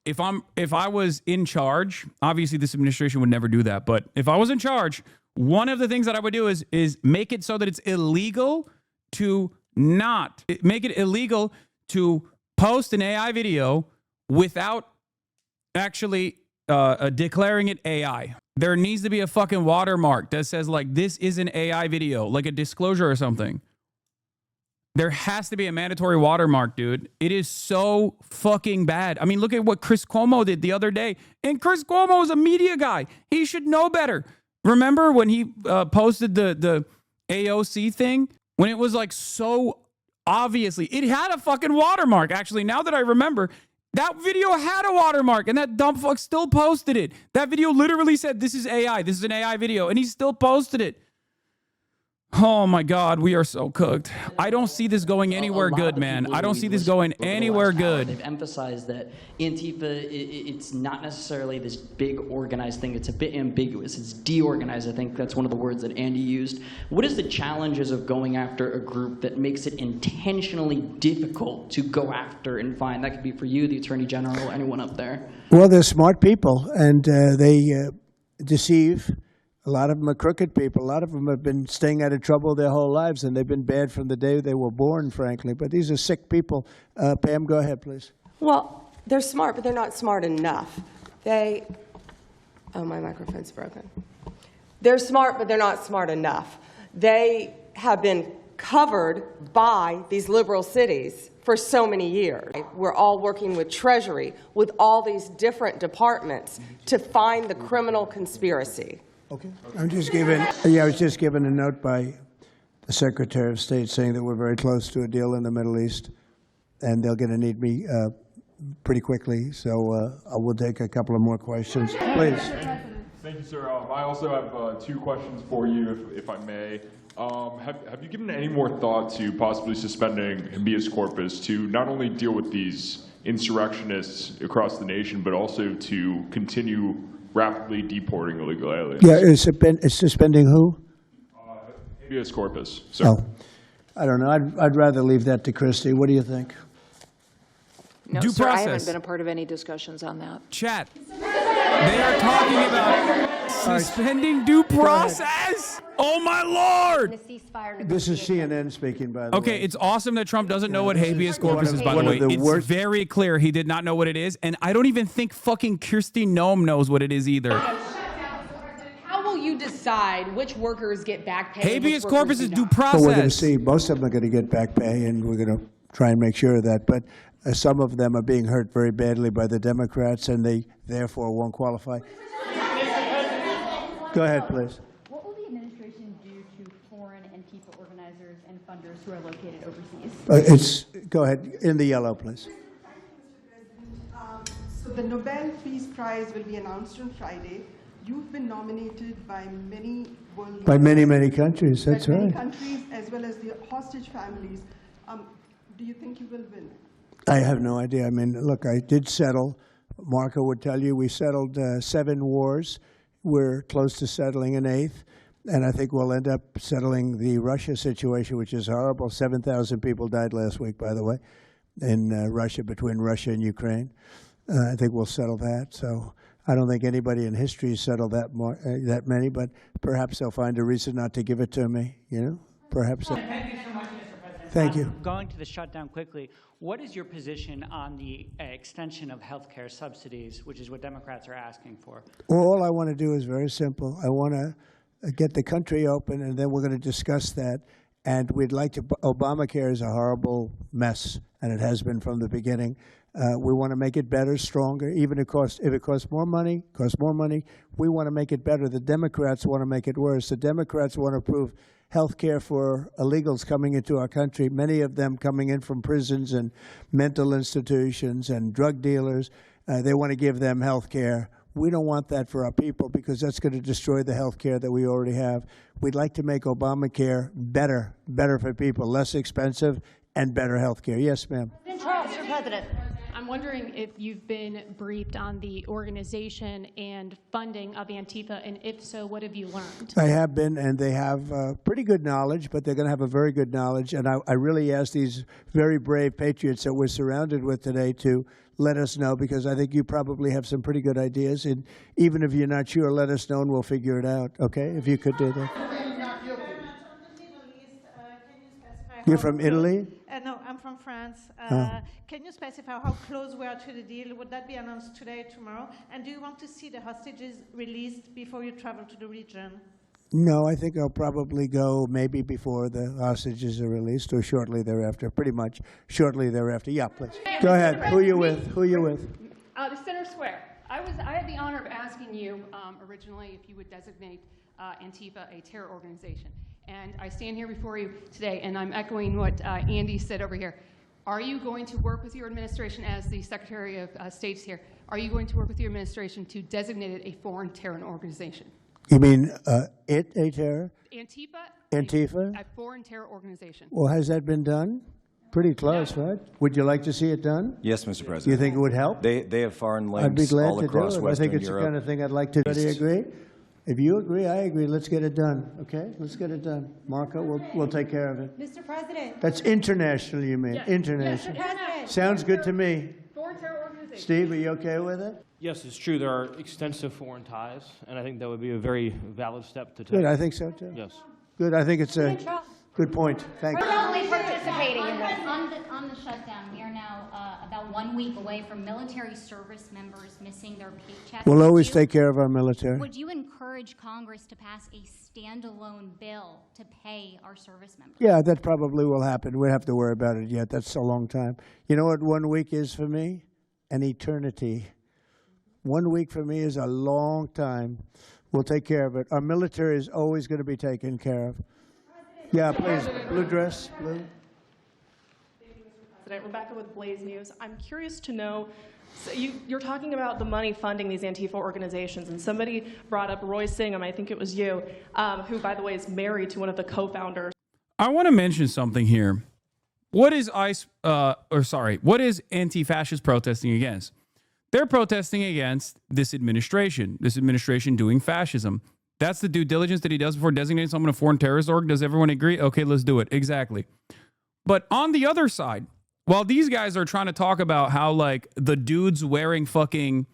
if I was in charge, obviously this administration would never do that, but if I was in charge, one of the things that I would do is make it so that it's illegal to make it illegal to post an AI video without actually declaring it AI. There needs to be a fucking watermark that says like, this is an AI video, like a disclosure or something. There has to be a mandatory watermark, dude. It is so fucking bad. I mean, look at what Chris Cuomo did the other day. And Chris Cuomo is a media guy. He should know better. Remember when he posted the AOC thing? When it was like so obviously, it had a fucking watermark. Actually, now that I remember, that video had a watermark and that dumb fuck still posted it. That video literally said, this is AI. This is an AI video. And he still posted it. Oh my God, we are so cooked. I don't see this going anywhere good, man. I don't see this going anywhere good. They've emphasized that Antifa, it's not necessarily this big organized thing. It's a bit ambiguous. It's deorganized. I think that's one of the words that Andy used. What is the challenges of going after a group that makes it intentionally difficult to go after and find? That could be for you, the Attorney General, anyone up there. Well, they're smart people, and they deceive. A lot of them are crooked people. A lot of them have been staying out of trouble their whole lives, and they've been bad from the day they were born, frankly. But these are sick people. Pam, go ahead, please. Well, they're smart, but they're not smart enough. Oh, my microphone's broken. They're smart, but they're not smart enough. They have been covered by these liberal cities for so many years. We're all working with Treasury, with all these different departments to find the criminal conspiracy. Okay. I was just given a note by the Secretary of State saying that we're very close to a deal in the Middle East, and they're going to need me pretty quickly. So I will take a couple of more questions, please. Thank you, sir. I also have 2 questions for you, if I may. Have you given any more thought to possibly suspending habeas corpus to not only deal with these insurrectionists across the nation, but also to continue rapidly deporting illegal aliens? Yeah, it's suspending who? Habeas corpus, sir. Oh, I don't know. I'd rather leave that to Christie. What do you think? No, Due sir, I process. haven't been a part of any discussions on that. Chat. They are talking about suspending due process. Oh my Lord! This is CNN speaking, by the way. Okay, it's awesome that Trump doesn't know what habeas corpus is, by the way. It's very clear he did not know what it is, and I don't even think fucking Kirsty Noem knows what it is either. How will you decide which workers get back pay? Habeas corpus is due process. Well, we're going to see. Most of them are going to get back pay, and we're going to try and make sure of that. But some of them are being hurt very badly by the Democrats, and they therefore won't qualify. Go ahead, please. What will the administration do to foreign Antifa organizers and funders who are located overseas? Go ahead. In the yellow, please. So the Nobel Peace Prize will be announced on Friday. You've been nominated by many world leaders. By many, many countries. That's by many right. countries, as well as the hostage families. Do you think you will win? I have no idea. I mean, look, I did settle. Marco would tell you we settled 7 wars. We're close to settling an 8th. And I think we'll end up settling the Russia situation, which is horrible. 7,000 people died last week, by the way, in Russia, between Russia and Ukraine. I think we'll settle that. So I don't think anybody in history has settled that many, but perhaps they'll find a reason not to give it to me, you know? Perhaps. Thank you so much, Mr. President. Thank you. Going to the shutdown quickly, what is your position on the extension of health care subsidies, which is what Democrats are asking for? Well, all I want to do is very simple. I want to get the country open, and then we're going to discuss that. And we'd like to, Obamacare is a horrible mess, and it has been from the beginning. We want to make it better, stronger, even if it costs more money, we want to make it better. The Democrats want to make it worse. The Democrats want to approve health care for illegals coming into our country, many of them coming in from prisons and mental institutions and drug dealers. They want to give them health care. We don't want that for our people because that's going to destroy the health care that we already have. We'd like to make Obamacare better for people, less expensive and better health care. Yes, ma'am. Mr. President. I'm wondering if you've been briefed on the organization and funding of Antifa, and if so, what have you learned? I have been, and they have pretty good knowledge, but they're going to have a very good knowledge. And I really ask these very brave patriots that we're surrounded with today to let us know, because I think you probably have some pretty good ideas. And even if you're not sure, let us know and we'll figure it out, okay? If you could do that. You're from Italy? No, I'm from France. Can you specify how close we are to the deal? Would that be announced today, tomorrow? And do you want to see the hostages released before you travel to the region? No, I think I'll probably go maybe before the hostages are released or shortly thereafter, pretty much shortly thereafter. Yeah, please. Go ahead. Who are you with? Who are you with? The Center Square. I had the honor of asking you originally if you would designate Antifa a terror organization. And I stand here before you today, and I'm echoing what Andy said over here. Are you going to work with your administration as the Secretary of State's here? Are you going to work with your administration to designate it a foreign terror organization? You mean a terror? Antifa? A foreign terror organization. Well, has that been done? Pretty close, right? Would you like to see it done? Yes, Mr. President. You think it would help? They have foreign links I'd be glad all to across do it. I Western think it's Europe. the kind of thing I'd like to do. Do you agree? If you agree, I agree. Let's get it done, okay? Let's get it done. Marco, we'll take care of it. Mr. President. That's international, you mean? Yes. International. Yes, President. Sounds good to me. Foreign terror organization. Steve, are you okay with it? Yes, it's true. There are extensive foreign ties, and I think that would be a very valid step to take. Good, I think so too. Yes. Good, I think it's a good point. Thank you. We're only participating in this. On the shutdown, we are now about 1 week away from military service members missing their paychecks. We'll always take care of our military. Would you encourage Congress to pass a standalone bill to pay our service members? Yeah, that probably will happen. We don't have to worry about it yet. That's a long time. You know what 1 week is for me? An eternity. 1 week for me is a long time. We'll take care of it. Our military is always going to be taken care of. Yeah, please. Blue dress, blue. President, Rebecca with Blaze News. I'm curious to know, so you're talking about the money funding these Antifa organizations, and somebody brought up Roy Singham, I think it was you, who, by the way, is married to one of the co-founders. I want to mention something here. What is what is anti-fascist protesting against? They're protesting against this administration doing fascism. That's the due diligence that he does before designating someone a foreign terrorist org. Does everyone agree? Okay, let's do it. Exactly. But on the other side, while these guys are trying to talk about how like the dudes wearing fucking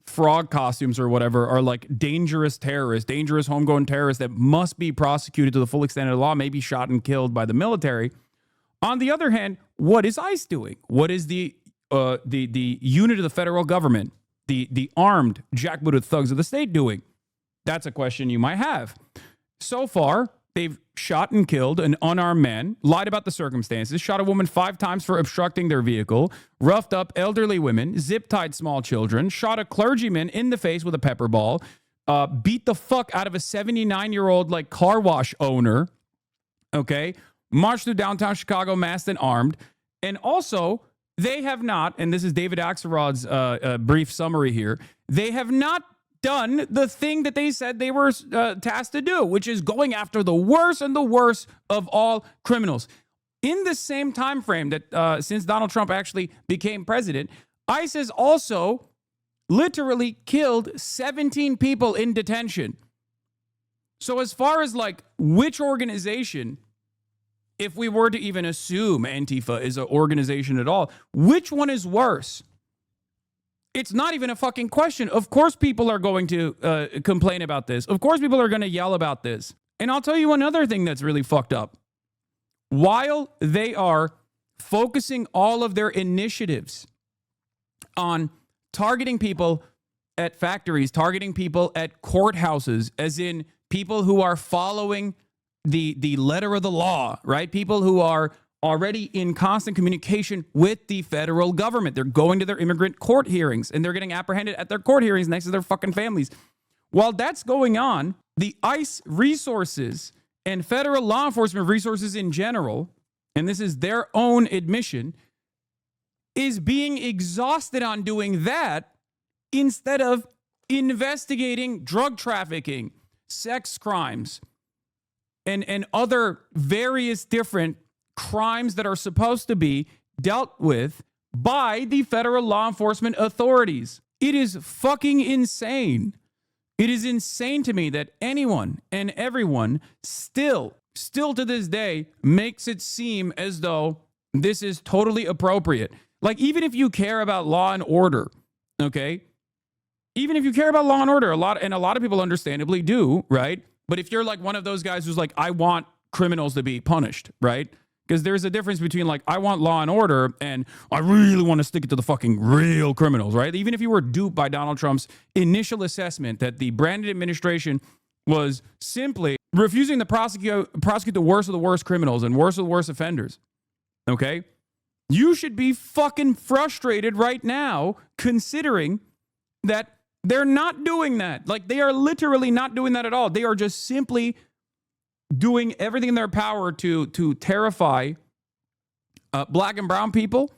frog costumes or whatever are like dangerous terrorists, dangerous homegrown terrorists that must be prosecuted to the full extent of the law, maybe shot and killed by the military. On the other hand, what is ICE doing? What is the unit of the federal government, the armed jackbooted thugs of the state doing? That's a question you might have. So far, they've shot and killed an unarmed man, lied about the circumstances, shot a woman 5 times for obstructing their vehicle, roughed up elderly women, zip-tied small children, shot a clergyman in the face with a pepper ball, beat the fuck out of a 79-year-old like car wash owner, okay, marched through downtown Chicago masked and armed, and also they have not, and this is David Axelrod's brief summary here, they have not done the thing that they said they were tasked to do, which is going after the worst and the worst of all criminals. In the same time frame that since Donald Trump actually became president, ICE has also literally killed 17 people in detention. So as far as like which organization, if we were to even assume Antifa is an organization at all, which one is worse? It's not even a fucking question. Of course people are going to complain about this. Of course people are going to yell about this. And I'll tell you another thing that's really fucked up. While they are focusing all of their initiatives on targeting people at factories, targeting people at courthouses, as in people who are following the letter of the law, right? People who are already in constant communication with the federal government. They're going to their immigrant court hearings and they're getting apprehended at their court hearings next to their fucking families. While that's going on, the ICE resources and federal law enforcement resources in general, and this is their own admission, is being exhausted on doing that instead of investigating drug trafficking, sex crimes, and other various different crimes that are supposed to be dealt with by the federal law enforcement authorities. It is fucking insane. It is insane to me that anyone and everyone still to this day makes it seem as though this is totally appropriate. Like, even if you care about law and order, okay? Even if you care about law and order, a lot of people understandably do, right? But if you're like one of those guys who's like, I want criminals to be punished, right? Because there's a difference between like, I want law and order and I really want to stick it to the fucking real criminals, right? Even if you were duped by Donald Trump's initial assessment that the Brandon administration was simply refusing to prosecute the worst of the worst criminals and worst of the worst offenders, okay? You should be fucking frustrated right now considering that they're not doing that. Like, they are literally not doing that at all. They are just simply doing everything in their power to terrify black and brown people,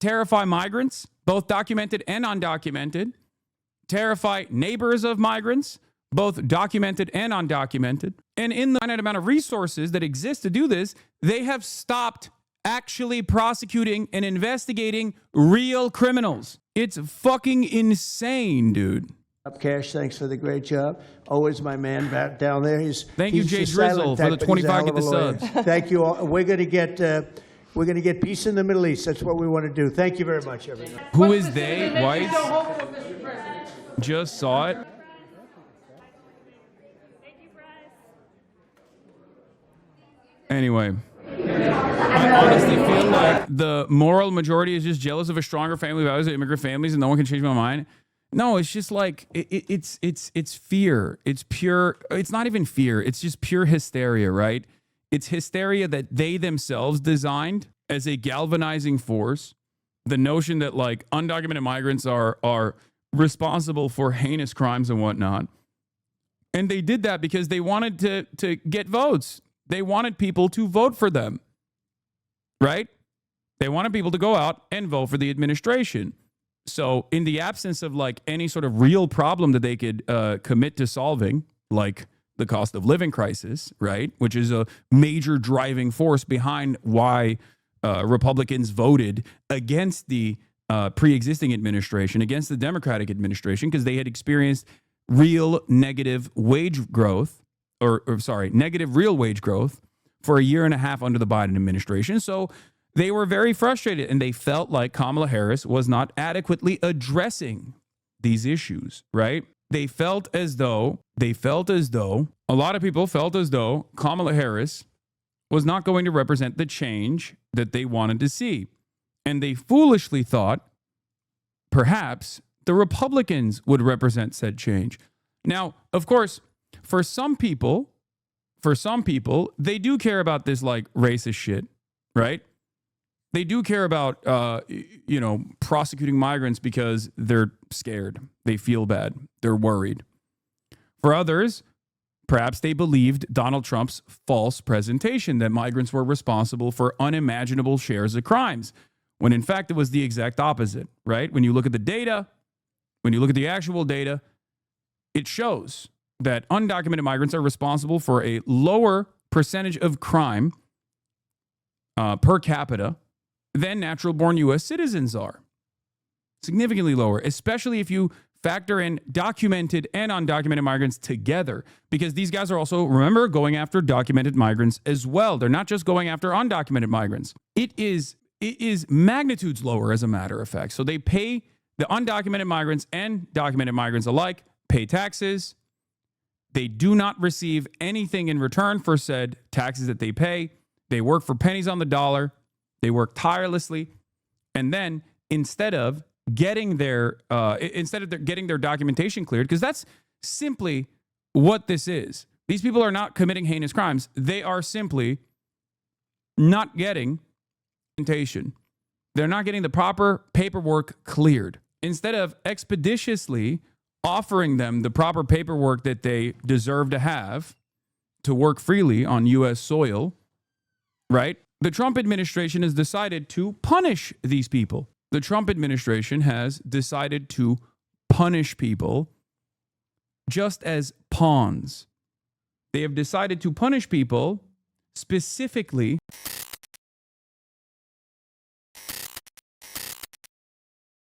terrify migrants, both documented and undocumented, terrify neighbors of migrants, both documented and undocumented. And in the finite amount of resources that exist to do this, they have stopped actually prosecuting and investigating real criminals. It's fucking insane, dude. Cash, thanks for the great job. Always my man back down there. Thank you, Jay Drizzle, for the 25 get the subs. Thank you all. We're going to get peace in the Middle East. That's what we want to do. Thank you very much, everyone. Who is they? Whites? Just saw it. Anyway, I honestly feel like the moral majority is just jealous of a stronger family values of immigrant families, and no one can change my mind. No, it's just like it's fear. It's pure. It's not even fear. It's just pure hysteria, right? It's hysteria that they themselves designed as a galvanizing force. The notion that like undocumented migrants are responsible for heinous crimes and whatnot, and they did that because they wanted to get votes. They wanted people to vote for them, right? They wanted people to go out and vote for the administration. So in the absence of like any sort of real problem that they could commit to solving, like the cost of living crisis, right? Which is a major driving force behind why Republicans voted against the pre-existing administration, against the Democratic administration, because they had experienced real negative wage growth, negative real wage growth for a year and a half under the Biden administration. So they were very frustrated, and they felt like Kamala Harris was not adequately addressing these issues, right? They felt as though, a lot of people felt as though Kamala Harris was not going to represent the change that they wanted to see. And they foolishly thought perhaps the Republicans would represent said change. Now, of course, for some people, they do care about this like racist shit, right? They do care about, prosecuting migrants because they're scared. They feel bad. They're worried. For others, perhaps they believed Donald Trump's false presentation that migrants were responsible for unimaginable shares of crimes, when in fact it was the exact opposite, right? When you look at the data, when you look at the actual data, it shows that undocumented migrants are responsible for a lower percentage of crime per capita than natural-born U.S. citizens are. Significantly lower, especially if you factor in documented and undocumented migrants together, because these guys are also, remember, going after documented migrants as well. They're not just going after undocumented migrants. It is magnitudes lower, as a matter of fact. So they pay, the undocumented migrants and documented migrants alike pay taxes. They do not receive anything in return for said taxes that they pay. They work for pennies on the dollar. They work tirelessly, and then instead of getting their documentation cleared, because that's simply what this is. These people are not committing heinous crimes. They are simply not getting documentation. They're not getting the proper paperwork cleared. Instead of expeditiously offering them the proper paperwork that they deserve to have to work freely on U.S. soil, right? The Trump administration has decided to punish these people. The Trump administration has decided to punish people just as pawns. They have decided to punish people specifically